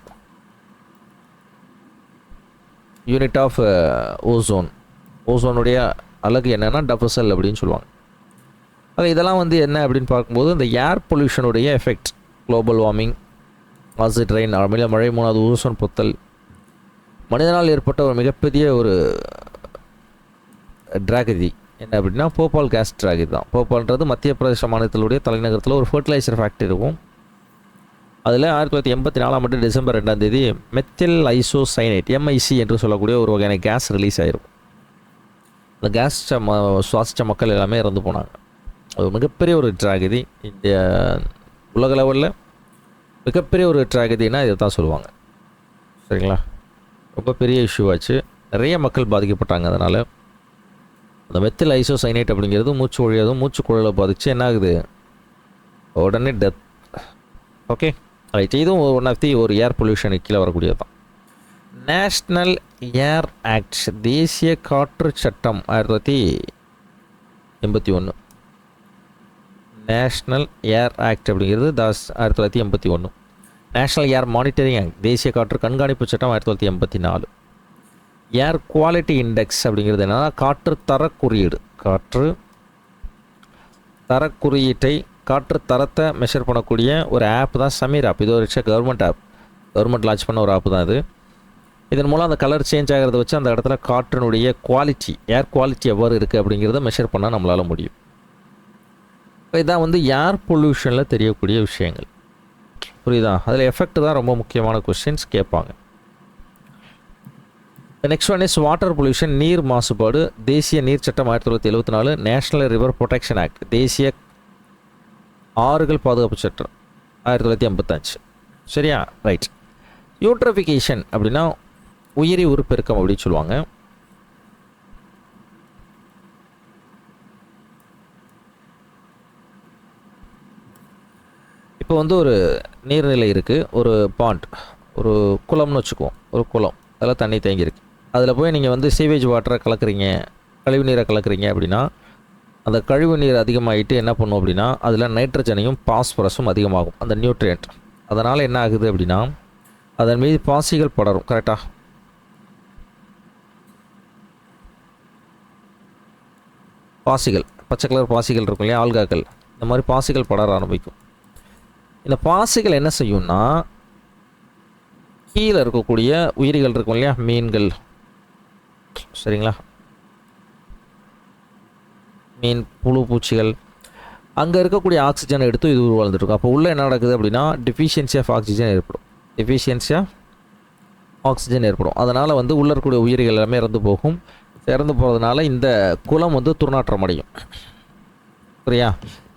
யூனிட் ஆஃப் ஓசோன். ஓசோனுடைய அலகு என்னென்னா டபுசெல் அப்படின்னு சொல்லுவாங்க. அது இதெல்லாம் வந்து என்ன அப்படின்னு பார்க்கும்போது இந்த ஏர் பொல்யூஷனுடைய effect, global warming, acid rain, அமில மழை, மூணாவது ஓசோன் பொத்தல், மனிதனால் ஏற்பட்ட ஒரு மிகப்பெரிய ஒரு ட்ராகதி என்ன அப்படின்னா போபால் கேஸ் ட்ராகதி தான். போபால்ன்றது மத்திய பிரதேச மாநிலத்தினுடைய தலைநகரத்தில் ஒரு ஃபர்டிலைசர் ஃபேக்ட்ரி இருக்கும். அதில் 1984 டிசம்பர் 2 மெத்தில் ஐசோசைனேட் MIC என்று சொல்லக்கூடிய ஒரு வகையான கேஸ் ரிலீஸ் ஆகிருக்கும். அந்த கேஸ் சுவாசித்த மக்கள் எல்லாமே இறந்து போனாங்க. அது மிகப்பெரிய ஒரு ட்ராகதி. இந்த உலக லெவலில் மிகப்பெரிய ஒரு ட்ராகதினா இதை தான் சொல்லுவாங்க. சரிங்களா? ரொம்ப பெரிய இஷ்யூ ஆச்சு. நிறைய மக்கள் பாதிக்கப்பட்டாங்க. அதனால் அந்த மெத்தில் ஐசோசைனேட் அப்படிங்கிறது மூச்சு ஒழியாதும் மூச்சு குழலை பாதிச்சு என்ன ஆகுது, உடனே டெத். Okay right. இதுவும் ஒன் ஆஃப் தி ஒரு ஏர் பொல்யூஷனுக்கு கீழே வரக்கூடியது தான். நேஷ்னல் ஏர் ஆக்ட், தேசிய காற்று சட்டம் 1981. நேஷ்னல் ஏர் ஆக்ட் அப்படிங்கிறது 1981. நேஷ்னல் ஏர் மானிட்டரிங் ஆக்ட், தேசிய காற்று கண்காணிப்பு சட்டம் 1984. ஏர் குவாலிட்டி இண்டெக்ஸ் அப்படிங்கிறது என்னென்னா காற்று தரக்குறியீடு. காற்று தரக்குறியீட்டை, காற்று தரத்தை மெஷர் பண்ணக்கூடிய ஒரு ஆப் தான் சமீர் ஆப். இது ஒரு கவர்மெண்ட் ஆப், கவர்மெண்ட் லான்ச் பண்ண ஒரு ஆப் தான் இது. இதன் மூலம் அந்த கலர் சேஞ்ச் ஆகிறத வச்சு அந்த இடத்துல காற்றினுடைய குவாலிட்டி, ஏர் குவாலிட்டி எவ்வாறு இருக்குது அப்படிங்கிறத மெஷர் பண்ணால் நம்மளால் முடியும். இதான் வந்து ஏர் பொல்யூஷனில் தெரியக்கூடிய விஷயங்கள். புரியுதா? அதில் எஃபெக்ட் தான் ரொம்ப முக்கியமான கொஸ்டின்ஸ் கேட்பாங்க. Next one is water pollution, நீர் மாசுபாடு. தேசிய நீர் சட்டம் 1974. நேஷ்னல் ரிவர் ப்ரொடெக்ஷன் ஆக்ட், தேசிய ஆறுகள் பாதுகாப்பு சட்டம் 1985. சரியா? ரைட். யூட்ரிஃபிகேஷன் அப்படின்னா உயிரி உருப்பெருக்கம் அப்படின்னு சொல்லுவாங்க. இப்போ வந்து ஒரு நீர்நிலை இருக்குது, ஒரு பாண்ட், ஒரு குளம்னு வச்சுக்குவோம். ஒரு குளம், அதில் தண்ணி தேங்கியிருக்கு. அதில் போய் நீங்கள் வந்து சீவேஜ் வாட்டரை கலக்குறீங்க, கழிவு நீரை கலக்குறீங்க அப்படின்னா அந்த கழிவு நீர் அதிகமாகிட்டு என்ன பண்ணும் அப்படின்னா அதில் நைட்ரஜனையும் பாஸ்பரஸும் அதிகமாகும், அந்த நியூட்ரியன்ட். அதனால் என்ன ஆகுது அப்படின்னா அதன் மீது பாசிகள் படரும். கரெக்டாக? பாசிகள், பச்சை கலர் பாசிகள் இருக்கும் இல்லையா, ஆல்காக்கள், இந்த மாதிரி பாசிகள் படர ஆரம்பிக்கும். இந்த பாசிகள் என்ன செய்யும்னா கீழே இருக்கக்கூடிய உயிரிகள் இருக்கும் இல்லையா, மீன்கள், சரிங்களா, மீன், புழு, பூச்சிகள், அங்கே இருக்கக்கூடிய ஆக்சிஜனை எடுத்து இது உருவாழ்ந்துருக்கும். அப்போ உள்ளே என்ன நடக்குது அப்படின்னா டிஃபிஷியன்சி ஆஃப் ஆக்சிஜன் ஏற்படும். டிஃபிஷியன்சி ஆஃப் ஆக்சிஜன் ஏற்படும். அதனால் வந்து உள்ளே இருக்கக்கூடிய உயிரிகள் எல்லாமே இறந்து போகும். இறந்து போகிறதுனால இந்த குளம் வந்து துர்நாற்றம் அடையும். சரியா?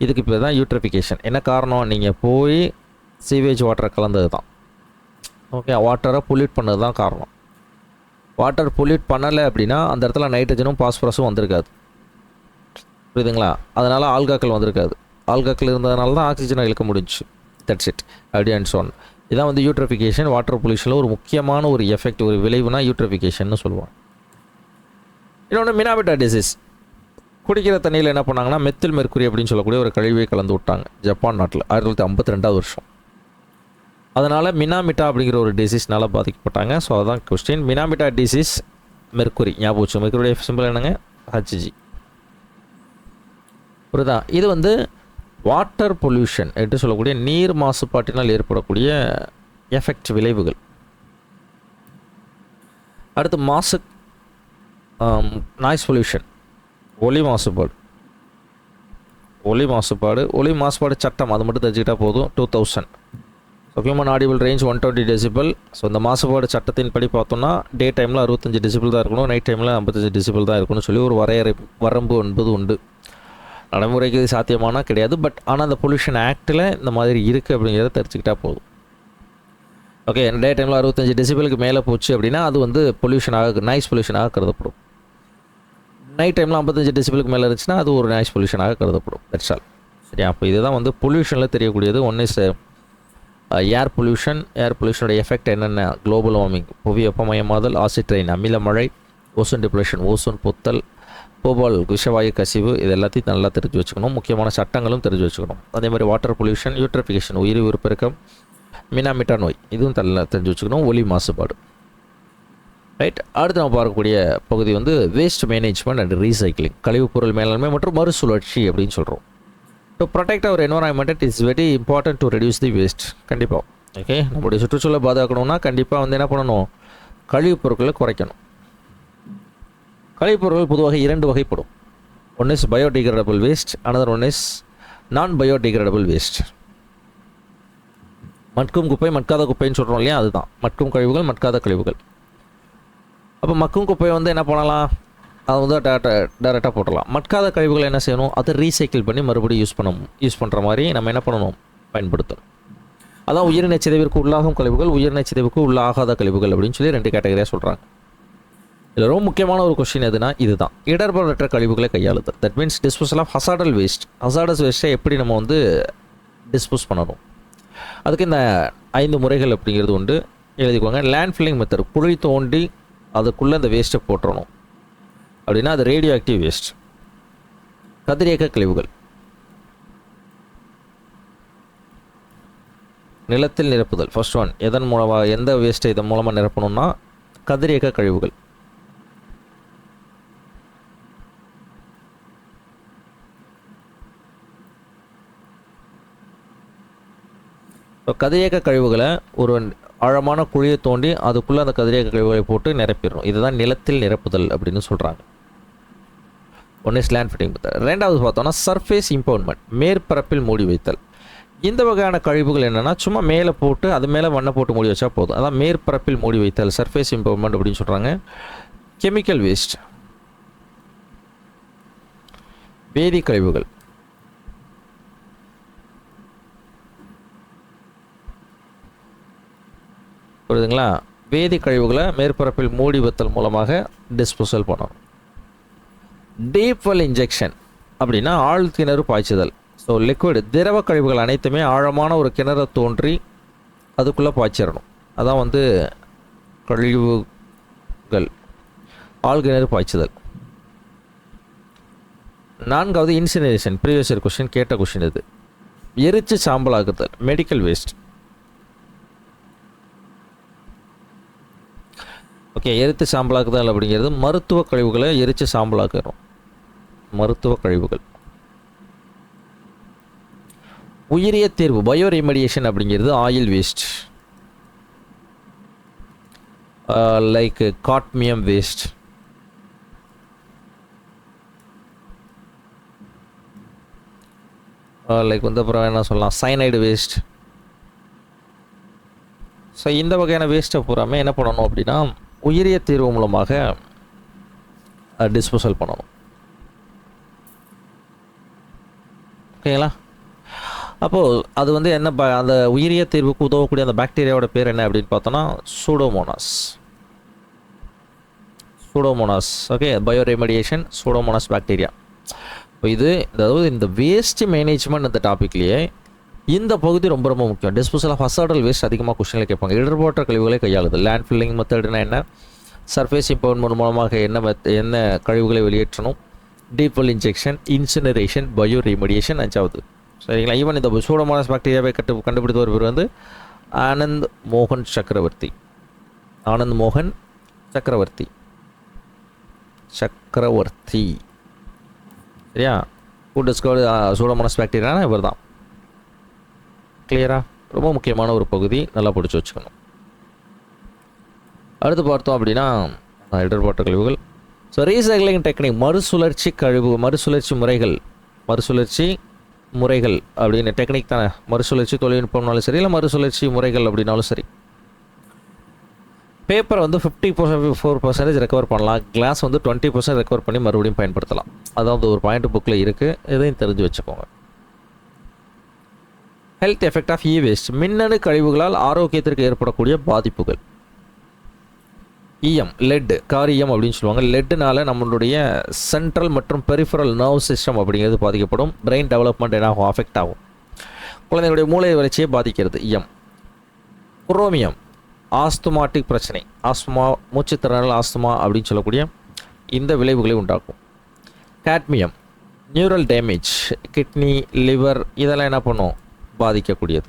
இதுக்கு இப்போ தான் யூட்ரிஃபிகேஷன். என்ன காரணம்? நீங்கள் போய் சீவேஜ் வாட்டரை கலந்தது தான். ஓகே, வாட்டரை பொல்யூட் பண்ணது தான் காரணம். வாட்டர் பொல்யூட் பண்ணலை அப்படின்னா அந்த இடத்துல நைட்ரஜனும் பாஸ்பரஸும் வந்திருக்காது. புரியுதுங்களா? அதனால் ஆல்காக்கள் வந்திருக்காது. ஆல்காக்கள் இருந்ததுனால தான் ஆக்சிஜனை இழுக்க முடிஞ்சு. That's it. அப்படி அண்ட் சோன். இதான் வந்து யூட்ரிஃபிகேஷன். வாட்டர் பொல்யூஷனில் ஒரு முக்கியமான ஒரு எஃபெக்ட், ஒரு விளைவுனா யூட்ரிஃபிகேஷன் சொல்லுவாங்க. இன்னொன்று மினாமிட்டா டிசீஸ். குடிக்கிற தண்ணியில் என்ன பண்ணாங்கன்னா மெத்தில் மெர்க்குரி அப்படின்னு சொல்லக்கூடிய ஒரு கழிவை கலந்து விட்டாங்க ஜப்பான் நாட்டில் 1952. அதனால் மினாமிட்டா அப்படிங்கிற ஒரு டிசீஸ்னால் பாதிக்கப்பட்டாங்க. ஸோ அதுதான் கொஸ்டின். மினாமிட்டா டிசீஸ், மெர்க்குரி ஞாபகம் வச்சு. மெர்க்குரியுடைய சிம்பிள் என்னங்க? HG. புரியுதா? இது வந்து வாட்டர் பொல்யூஷன் என்று சொல்லக்கூடிய நீர் மாசுபாட்டினால் ஏற்படக்கூடிய எஃபெக்ட், விளைவுகள். அடுத்து நாய்ஸ் பொல்யூஷன், ஒலி மாசுபாடு. ஒலி மாசுபாடு சட்டம் அது மட்டும் தெரிஞ்சுக்கிட்டால் போதும். 2000 human audible range 120 decibel. So இந்த மாசுபாடு சட்டத்தின் படி பார்த்தோம்னா டே டைமில் 65 டெசிபிள் தான் இருக்கணும், நைட் டைமில் 55 டெசிபிள் தான் இருக்கணும்னு சொல்லி ஒரு வரம்பு என்பது உண்டு. நடைமுறைக்கு இது சாத்தியமானால் கிடையாது. பட் ஆனால் அந்த பொல்யூஷன் ஆக்டில் இந்த மாதிரி இருக்குது அப்படிங்கிறத தெரிஞ்சுக்கிட்டால் போதும். ஓகே, டே டைமில் 65 டெசிபிளுக்கு மேலே போச்சு அப்படின்னா அது வந்து பொல்யூஷனாக, நாய்ஸ் பொல்யூஷனாக கருதப்படும். நைட் டைமில் 55 டெசிபிளுக்கு மேலே இருந்துச்சுன்னா அது ஒரு நாய்ஸ் பொல்யூஷனாக கருதப்படும். That's all. சரியா? அப்போ இதுதான் வந்து பொல்யூஷனில் தெரியக்கூடியது. One is air pollution. Air பொல்யூஷனோட எஃபெக்ட் என்னென்ன? குளோபல் வார்மிங், புவி வெப்பமயமாதல், ஆசிட் ரெயின், அமில மழை, ஓசோன் டிப்ளேஷன், ஓசோன் பொத்தல், போபால் விஷவாயு கசிவு இது எல்லாத்தையும் நல்லா தெரிஞ்சு வச்சுக்கணும். முக்கியமான சட்டங்களும் தெரிஞ்சு வச்சுக்கணும். அதே மாதிரி வாட்டர் பொல்யூஷன், யூட்ரிஃபிகேஷன் உயிரி உருப்பெருக்கம், மினாமிட்டா நோய் இதுவும் நல்லா தெரிஞ்சு வச்சுக்கணும். ஒலி மாசுபாடு. ரைட். அடுத்து நம்ம பார்க்கக்கூடிய பகுதி வந்து வேஸ்ட் மேனேஜ்மெண்ட் அண்ட் ரீசைக்ளிங், கழிவுப்பொருள் மேலாண்மை மற்றும் மறுசுழற்சி அப்படின்னு சொல்கிறோம். To protect our environment it is very important to reduce the waste. கண்டிப்பாக ஓகே, நம்மளுடைய சுற்றுச்சூழலை பாதுகாக்கணும்னா கண்டிப்பாக வந்து என்ன பண்ணணும், கழிவுப் பொருட்களை குறைக்கணும். கழிவுப் பொருட்கள் பொதுவாக 2 வகைப்படும். One is biodegradable waste, another one is non biodegradable waste. மட்கும் குப்பை மட்காத குப்பைன்னு சொல்கிறோம் இல்லையா, அதுதான் மட்கும் கழிவுகள் மட்காத கழிவுகள். அப்போ மக்கும் குப்பையை வந்து என்ன பண்ணலாம், அதை வந்து டேரெக்டாக போட்டலாம். மட்காத கழிவுகளை என்ன செய்யணும், அதை ரீசைக்கிள் பண்ணி மறுபடியும் யூஸ் பண்ணுற மாதிரி நம்ம என்ன பண்ணணும், பயன்படுத்தணும். அதான் உயிரின சிதைவிற்கு உள்ளாகும் கழிவுகள், உயிரின சிதைவுக்கு உள்ளாகாத கழிவுகள் அப்படின்னு சொல்லி 2 கேட்டகரியாக சொல்கிறாங்க. இதில் ரொம்ப முக்கியமான ஒரு கொஸ்டின் எதுனா இதுதான், இடர்பாடற்ற கழிவுகளை கையாளுதல். That means disposal of hazardous waste. Hazardous வேஸ்ட்டை எப்படி நம்ம வந்து டிஸ்போஸ் பண்ணணும், அதுக்கு இந்த 5 முறைகள் அப்படிங்கிறது உண்டு, எழுதிக்கோங்க. லேண்ட் ஃபில்லிங் மெத்தட், குழி தோண்டி அதுக்குள்ளே அந்த வேஸ்ட்டை போட்டுறணும். அப்படின்னா அது ரேடியோ ஆக்டிவ் வேஸ்ட். கதிரியக்க கழிவுகள், நிலத்தில் நிரப்புதல். ஃபர்ஸ்ட் ஒன், எதன் மூலமாக எந்த வேஸ்ட்டை இதன் மூலமாக நிரப்பணும்னா கதிரியக்க கழிவுகள். இப்போ கதிரியக்க கழிவுகளை ஒரு ஆழமான குழியை தோண்டி அதுக்குள்ளே அந்த கதிரியக்க கழிவுகளை போட்டு நிரப்பிடணும். இதுதான் நிலத்தில் நிரப்புதல் அப்படின்னு சொல்கிறாங்க. One is land filling method. ரெண்டாவது பார்த்தோன்னா சர்ஃபேஸ் இம்பவுண்ட்மெண்ட், மேற்பரப்பில் மூடி வைத்தல். இந்த வகையான கழிவுகள் என்னென்னா சும்மா மேலே போட்டு அது மேலே மண்ணை போட்டு மூடி வச்சா போதும், அதான் மேற்பரப்பில் மூடி வைத்தல், சர்ஃபேஸ் இம்பவுண்ட்மெண்ட் அப்படின்னு சொல்கிறாங்க. கெமிக்கல் வேஸ்ட், வேதி கழிவுகள். புரியுதுங்களா, வேதி கழிவுகளை மேற்பரப்பில் மூடி வைத்தல் மூலமாக டிஸ்போசல் பண்ணணும். டீப் வெல் இன்ஜெக்ஷன் அப்படின்னா ஆழ்கிணறு பாய்ச்சுதல். ஸோ லிக்விட் திரவ கழிவுகள் அனைத்துமே ஆழமான ஒரு கிணறை தோன்றி அதுக்குள்ளே பாய்ச்சிடணும், அதான் வந்து கழிவுகள், ஆழ்கிணறு பாய்ச்சுதல். 4வது இன்சினரேஷன், ப்ரீவியஸ் இயர் கொஸ்டின் கேட்ட கொஸ்டின் இது. எரிச்சு சாம்பலாக்குதல், மெடிக்கல் வேஸ்ட். ஓகே, எரித்து சாம்பலாக்குதல் அப்படிங்கிறது மருத்துவ கழிவுகளை எரித்து சாம்பலாக்கிறோம், மருத்துவ கழிவுகள். உயிரிய தீர்வு, பயோ ரெமடியேஷன் அப்படிங்கிறது oil waste, like cadmium waste. Like வந்து அப்புறம் என்ன சொல்லலாம், சைனைடு வேஸ்ட். ஸோ இந்த வகையான வேஸ்ட்டை பூராமே என்ன பண்ணணும் அப்படின்னா உயிரிய தீர்வு மூலமாக டிஸ்போசல் பண்ணணும். ஓகேங்களா, அப்போது அது வந்து என்ன அந்த உயிரிய தீர்வுக்கு உதவக்கூடிய அந்த பாக்டீரியாவோட பேர் என்ன அப்படின்னு பார்த்தோன்னா pseudomonas. Pseudomonas. Okay, bioremediation, pseudomonas bacteria. இப்போ இது அதாவது இந்த வேஸ்ட் மேனேஜ்மெண்ட் அந்த டாப்பிக்லேயே இந்த பகுதி ரொம்ப ரொம்ப முக்கியம். டிஸ்போசல் ஆஃப் ஹசார்டல் வேஸ்ட் அதிகமாக கொஸ்டினில் கேட்பாங்க. இடர்பாட்ட கழிவுகளை கையாளுது. லேண்ட் ஃபில்லிங் மெத்தட்னா என்ன, சர்ஃபேஸ் இம்பவுண்ட்மெண்ட் மூலமாக என்ன கழிவுகளை வெளியேற்றணும், deep well injection, incineration, bioremediation. 5வது சரிங்களா. ஈவன் இந்த சூடோமோனாஸ் பாக்டீரியாவை கண்டுபிடித்தவர் பேர் வந்து ஆனந்த் மோகன் சக்கரவர்த்தி. ஆனந்த் மோகன் சக்கரவர்த்தி சரியா. ஹூ டிஸ்கவர்ட் சூடோமோனாஸ் பாக்டீரியா இவர் தான். கிளியரா, ரொம்ப முக்கியமான ஒரு பகுதி, நல்லா பிடிச்சி வச்சுக்கணும். அடுத்து பார்த்தோம் அப்படின்னா இடர்பாட்டு கழிவுகள். ஸோ ரீசைக்ளிங் டெக்னிக், மறுசுழற்சி முறைகள் அப்படின்னு டெக்னிக் தானே. மறுசுழற்சி தொழில்நுட்பம்னாலும் சரி, இல்லை மறுசுழற்சி முறைகள் அப்படின்னாலும் சரி. பேப்பரை வந்து 54% ரெக்கவர் பண்ணலாம், கிளாஸ் வந்து 20% ரெக்கவர் பண்ணி மறுபடியும் பயன்படுத்தலாம். அதாவது ஒரு பாயிண்ட் புக்கில் இருக்குது, எதையும் தெரிஞ்சு வச்சுக்கோங்க. Health effect of e waste, மின்னணு கழிவுகளால் ஆரோக்கியத்திற்கு ஏற்படக்கூடிய பாதிப்புகள். இஎம், லெட், காரியம் அப்படின்னு சொல்லுவாங்க. லெட்டுனால நம்மளுடைய சென்ட்ரல் மற்றும் பெரிஃபரல் நர்வ் சிஸ்டம் அப்படிங்கிறது பாதிக்கப்படும். பிரெயின் டெவலப்மெண்ட் என்ன ஆகும், அஃபெக்ட் ஆகும். குழந்தைகளுடைய மூளை வளர்ச்சியை பாதிக்கிறது இஎம். குரோமியம், ஆஸ்துமாட்டிக் பிரச்சனை, ஆஸ்துமா, மூச்சுத்திறனால் ஆஸ்துமா அப்படின்னு சொல்லக்கூடிய இந்த விளைவுகளை உண்டாக்கும். Cadmium neural damage, kidney, liver இதெல்லாம் என்ன பண்ணும், பாதிக்கக்கூடியது.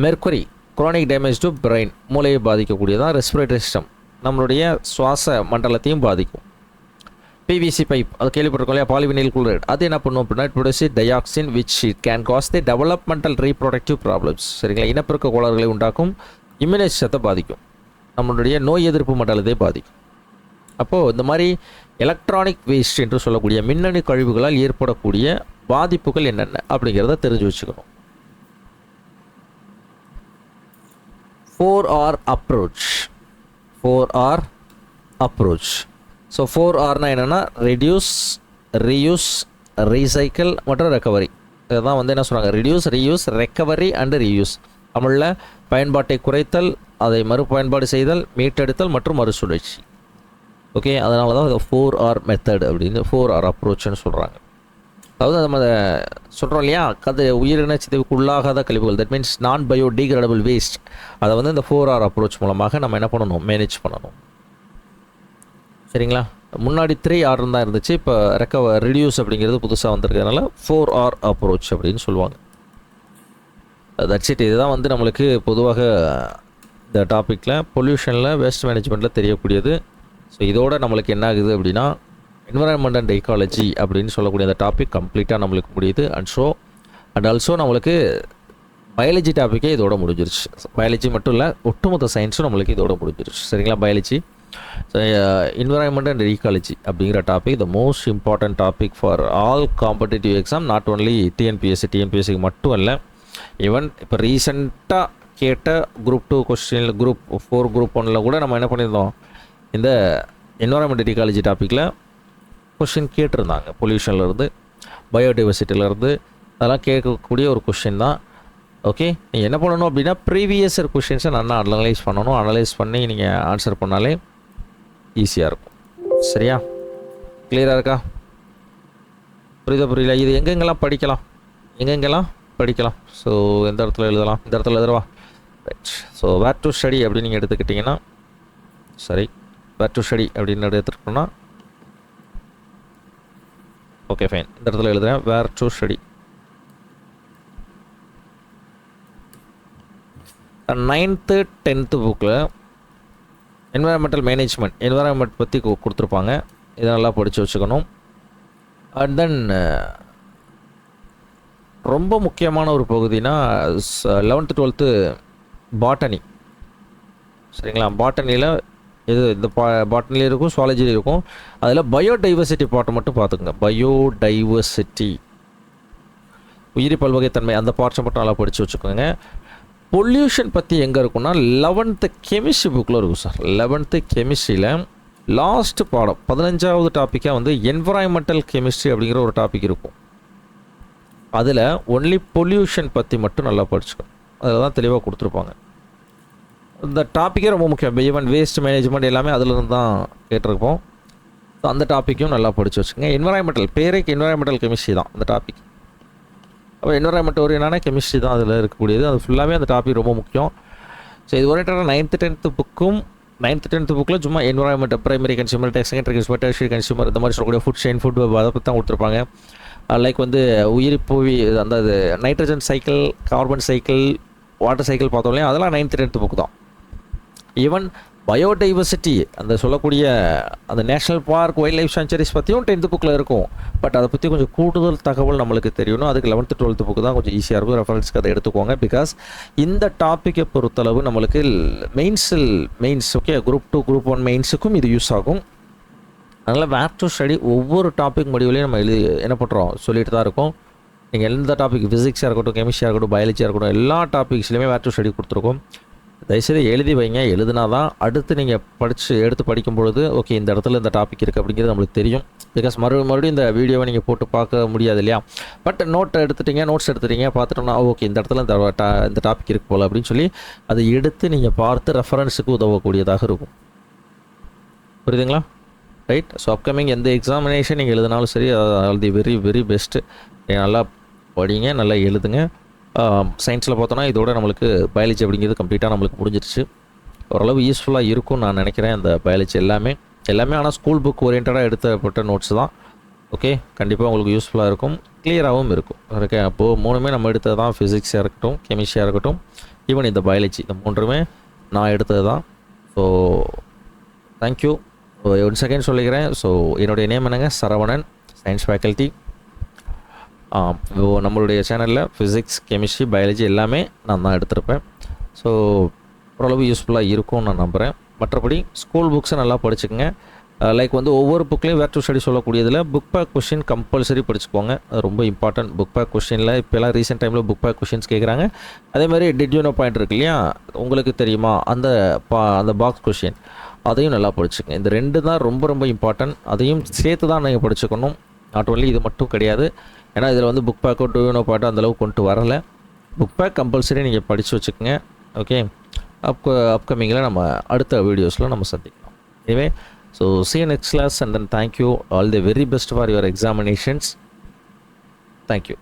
Mercury chronic damage to brain, மூளையை பாதிக்கக்கூடியதான். ரெஸ்பிரேட்டரி சிஸ்டம் நம்மளுடைய சுவாச மண்டலத்தையும் பாதிக்கும். பிவிசி பைப் அது கேள்விப்பட்டிருக்கோம் இல்லையா, பாலிவினைல் குளோரைடு, அது என்ன பண்ணும் அப்படின்னா it produce dioxin which it can cause the developmental reproductive problems. சரிங்களா, இனப்பெருக்க கோளாறுகளை உண்டாக்கும், இம்யூனை சிஸ்டத்தை பாதிக்கும், நம்மளுடைய நோய் எதிர்ப்பு மண்டலத்தை பாதிக்கும். அப்போது இந்த மாதிரி எலக்ட்ரானிக் வேஸ்ட் என்று சொல்லக்கூடிய மின்னணு கழிவுகளால் ஏற்படக்கூடிய பாதிப்புகள் என்னென்ன அப்படிங்கிறத தெரிஞ்சு வச்சுக்கணும். 4R approach. 4R approach. So 4Rனா என்னென்னா ரெடியூஸ், ரீயூஸ், ரீசைக்கிள் மற்றும் ரெக்கவரி. இதுதான் வந்து என்ன சொல்கிறாங்க, reduce, reuse, recovery and reuse. தமிழில் பயன்பாட்டை குறைத்தல், அதை மறுபயன்பாடு செய்தல், மீட்டெடுத்தல் மற்றும் மறுசுழற்சி. ஓகே, அதனால தான் 4R மெத்தட் அப்படின்னு 4R அப்ரோச்னு சொல்கிறாங்க. அதாவது நம்ம சொல்கிறோம் இல்லையா, உயிரின சிதைவுக்கு உள்ளாகாத கழிவுகள், தட் மீன்ஸ் நான் பயோடிகிரேடபிள் வேஸ்ட், அதை வந்து இந்த 4R அப்ரோச் மூலமாக நம்ம என்ன பண்ணணும், மேனேஜ் பண்ணணும். சரிங்களா, முன்னாடி 3R தான் இருந்துச்சு, இப்போ ரெடியூஸ் அப்படிங்கிறது புதுசாக வந்திருக்கிறதுனால 4R அப்ரோச் அப்படின்னு சொல்லுவாங்க. That's it. இதுதான் வந்து நம்மளுக்கு பொதுவாக இந்த டாப்பிக்கில் பொல்யூஷனில் வேஸ்ட் மேனேஜ்மெண்ட்டில் தெரியக்கூடியது. ஸோ இதோட நம்மளுக்கு என்ன ஆகுது அப்படின்னா என்விரான்மெண்ட் அண்ட் எக்காலஜி அப்படின்னு சொல்லக்கூடிய அந்த டாபிக் கம்ப்ளீட்டாக நம்மளுக்கு முடியுது. அண்ட் ஆல்சோ நம்மளுக்கு பயாலஜி டாப்பிக்கே இதோட முடிஞ்சிருச்சு. பயாலஜி மட்டும் இல்லை, ஒட்டுமொத்த சயின்ஸும் நம்மளுக்கு இதோட முடிஞ்சிருச்சு. சரிங்களா, பயாலஜி, என்விரான்மெண்ட் அண்ட் ஈக்காலஜி அப்படிங்கிற topic the most important topic for all competitive exam, not only டிஎன்பிஎஸ்சிக்கு மட்டும் இல்லை. ஈவன் இப்போ ரீசெண்டாக கேட்ட குரூப் 2 கொஸ்டின், குரூப் 4, குரூப் 1 கூட நம்ம என்ன பண்ணியிருந்தோம், இந்த என்விரான்மெண்ட் ஈக்காலஜி டாப்பிக்கில் கொஷின் கேட்டிருந்தாங்க. பொல்யூஷன்லேருந்து, பயோடைவர்சிட்டியிலேருந்து அதெல்லாம் கேட்கக்கூடிய ஒரு கொஷின் தான். ஓகே, நீங்கள் என்ன பண்ணணும் அப்படின்னா ப்ரீவியஸ் இயர் கொஷின்ஸை நல்லா அனலைஸ் பண்ணணும். அனலைஸ் பண்ணி நீங்கள் ஆன்சர் பண்ணாலே ஈஸியாக இருக்கும். சரியா, கிளியராக இருக்கா, புரியல? இது எங்கெங்கெல்லாம் படிக்கலாம், ஸோ எந்த இடத்துல எழுதலாம், இந்த இடத்துல எழுதுவா. Right. So where to study அப்படின்னு நீங்கள் எடுத்துக்கிட்டிங்கன்னா, சரி, வேர் டு ஸ்டடி அப்படின்னு எடுத்துக்கிட்டோம்னா ஓகே ஃபைன், இந்த இடத்துல எழுதுகிறேன் வேர் டு ஸ்டடி. 9th 10th புக்கில் என்விரான்மெண்டல் மேனேஜ்மெண்ட், என்விரான்மெண்ட் பற்றி கொடுத்துருப்பாங்க. இதை நல்லா படித்து வச்சுக்கணும். அண்ட் தென் ரொம்ப முக்கியமான ஒரு பகுதினா 11th 12th பாட்டனி. சரிங்களா, பாட்டனியில் இந்த பாட்டனியில் இருக்கும், சுவாலஜியில் இருக்கும். அதில் பயோடைவர்சிட்டி பார்ட்டை மட்டும் பார்த்துக்குங்க. பயோடைவர்சிட்டி, உயிரி பல்வகைத்தன்மை, அந்த பார்ட்ஸை மட்டும் நல்லா படித்து வச்சுக்கோங்க. பொல்யூஷன் பற்றி எங்கே இருக்குன்னா 11th கெமிஸ்ட்ரி புக்கில் இருக்கும் சார். 11th கெமிஸ்ட்ரியில் லாஸ்ட் பாடம் 15வது டாப்பிக்காக வந்து என்விரான்மெண்டல் கெமிஸ்ட்ரி அப்படிங்கிற ஒரு டாபிக் இருக்கும். அதில் ஒன்லி பொல்யூஷன் பற்றி மட்டும் நல்லா படிச்சுக்கணும். அதில் தான் தெளிவாக கொடுத்துருப்பாங்க. இந்த டாப்பிக்கே ரொம்ப முக்கியம். ஈவன் வேஸ்ட் மேனேஜ்மெண்ட் எல்லாமே அதிலிருந்து தான் கேட்டிருப்போம். ஸோ அந்த டாப்பிக்கும் நல்லா படித்து வச்சுக்கோங்க. என்விரான்மெண்டல் பேருக்கு என்விரான்மெண்டல் கெமிஸ்ட்ரி தான் அந்த டாபிக். அப்போ என்விரான்மெண்ட் ஓரியனான கெமிஸ்ட்ரி தான் அதில் இருக்கக்கூடியது. அது ஃபுல்லாகவே அந்த டாபிக் ரொம்ப முக்கியம். ஸோ இது ஓரியன்டாக 9th 10th புக்கும் 9th 10th புக்கில் சும்மா environment, primary consumer, secondary consumer, tertiary consumer, இந்த மாதிரி சொல்லக்கூடிய ஃபுட் செயின், ஃபுட் வெப், அதை பற்றி தான் கொடுத்துருப்பாங்க. லைக் வந்து உயிரி புவி, அந்த nitrogen cycle, carbon cycle, water cycle பார்த்தோம் இல்லையா, அதெல்லாம் 9th 10th புக்கு தான். ஈவன் பயோடைவர்சிட்டி, அந்த சொல்லக்கூடிய அந்த national park, wild life sanctuaries பற்றியும் 10th புக்கில் இருக்கும். பட் அதை பற்றி கொஞ்சம் கூடுதல் தகவல் நம்மளுக்கு தெரியணும். அதுக்கு 11th 12th புக்கு தான் கொஞ்சம் ஈஸியாக இருக்கும். ரெஃபரன்ஸ்க்கு அதை எடுத்துக்கோங்க. பிகாஸ் இந்த டாப்பிக்கை பொறுத்தளவு நம்மளுக்கு மெயின்ஸ் ஓகே, குரூப் 2 குரூப் 1 மெயின்ஸுக்கும் இது யூஸ் ஆகும். அதனால் வேர் டு ஸ்டடி ஒவ்வொரு டாபிக் முடிவுலையும் நம்ம என்ன பண்ணுறோம் சொல்லிட்டு தான் இருக்கோம். நீங்கள் எந்த டாபிக், ஃபிசிக்ஸாக இருக்கட்டும், கெமிஸ்ட்ரியாக இருக்கட்டும், பயாலஜியாக இருக்கட்டும், எல்லா டாபிக்ஸ்லையுமே வேர் டு ஸ்டடி கொடுத்துருக்கோம். தயவுசெய்து எழுதி வைங்க. எழுதுனா தான் அடுத்து நீங்கள் எடுத்து படிக்கும் பொழுது ஓகே இந்த இடத்துல இந்த டாபிக் இருக்குது அப்படிங்கிறது நம்மளுக்கு தெரியும். பிகாஸ் மறுபடியும் இந்த வீடியோவை நீங்கள் போட்டு பார்க்க முடியாது இல்லையா. பட் நோட்ஸ் எடுத்துட்டீங்க பார்த்துட்டோம்னா ஓகே இந்த இடத்துல இந்த டாபிக் இருக்குது போல் அப்படின்னு சொல்லி அதை எடுத்து நீங்கள் பார்த்து ரெஃபரன்ஸுக்கு உதவக்கூடியதாக இருக்கும். புரியுதுங்களா? ரைட். ஸோ அப்கமிங் எந்த எக்ஸாமினேஷன் நீங்கள் எழுதினாலும் சரி, அது வெரி வெரி பெஸ்ட்டு. நல்லா படிங்க, நல்லா எழுதுங்க. சயின்ஸில் பார்த்தோன்னா இதோட நம்மளுக்கு பயாலஜி அப்படிங்கிறது கம்ப்ளீட்டாக நம்மளுக்கு முடிஞ்சிருச்சு. ஓரளவு யூஸ்ஃபுல்லாக இருக்கும்னு நான் நினைக்கிறேன். அந்த பயாலஜி எல்லாமே ஆனால் ஸ்கூல் புக் ஓரியன்டாக எடுத்தப்பட்ட நோட்ஸ் தான். ஓகே, கண்டிப்பாக உங்களுக்கு யூஸ்ஃபுல்லாக இருக்கும், கிளியராகவும் இருக்கும். ஓகே, அப்போது 3மே நம்ம எடுத்தது தான். ஃபிசிக்ஸாக இருக்கட்டும், கெமிஸ்ட்ரியாக இருக்கட்டும், ஈவன் இந்த பயாலஜி, இந்த 3மே நான் எடுத்தது தான். So thank you. ஒன் செகண்ட் சொல்லிக்கிறேன். ஸோ என்னுடைய நேம் என்னங்க, சரவணன், சயின்ஸ் ஃபேக்கல்ட்டி. நம்மளுடைய சேனலில் ஃபிசிக்ஸ், கெமிஸ்ட்ரி, பயாலஜி எல்லாமே நான் தான் எடுத்திருப்பேன். ஸோ ஓரளவு யூஸ்ஃபுல்லாக இருக்கும்னு நான் நம்புகிறேன். மற்றபடி ஸ்கூல் புக்ஸை நல்லா படிச்சுக்கோங்க. லைக் வந்து ஒவ்வொரு புக்லேயும் வேர் டு ஸ்டடி சொல்லக்கூடியதில் புக் பேக் கொஷின் கம்பல்சரி படிச்சுக்கோங்க. அது ரொம்ப இம்பார்ட்டன்ட். புக் பேக் கொஷினில் இப்போலாம் ரீசெண்ட் டைமில் புக் பேக் கொஷின்ஸ் கேட்குறாங்க. அதேமாதிரி டிட் யூ நோ பாயிண்ட் இருக்கு இல்லையா, உங்களுக்கு தெரியுமா, அந்த பாக்ஸ் கொஷின் அதையும் நல்லா படிச்சுக்கோங்க. இந்த 2 தான் ரொம்ப ரொம்ப இம்பார்ட்டன்ட். அதையும் சேர்த்து தான் நீங்கள் படிச்சுக்கணும். நாட் ஒன்லி இது மட்டும் கிடையாது. ஏன்னா இதில் வந்து புக் பேக்கோ டூ யூ நோ பாயிண்ட்டோ அந்தளவுக்கு கொண்டு வரலை. புக் பேக் கம்பல்சரி நீங்கள் படித்து வச்சுக்கோங்க. ஓகே, அப்கமிங்கில் நம்ம அடுத்த வீடியோஸில் நம்ம சந்திக்கலாம். எனவே so see you next class, and then thank you, all the very best for your examinations. Thank you.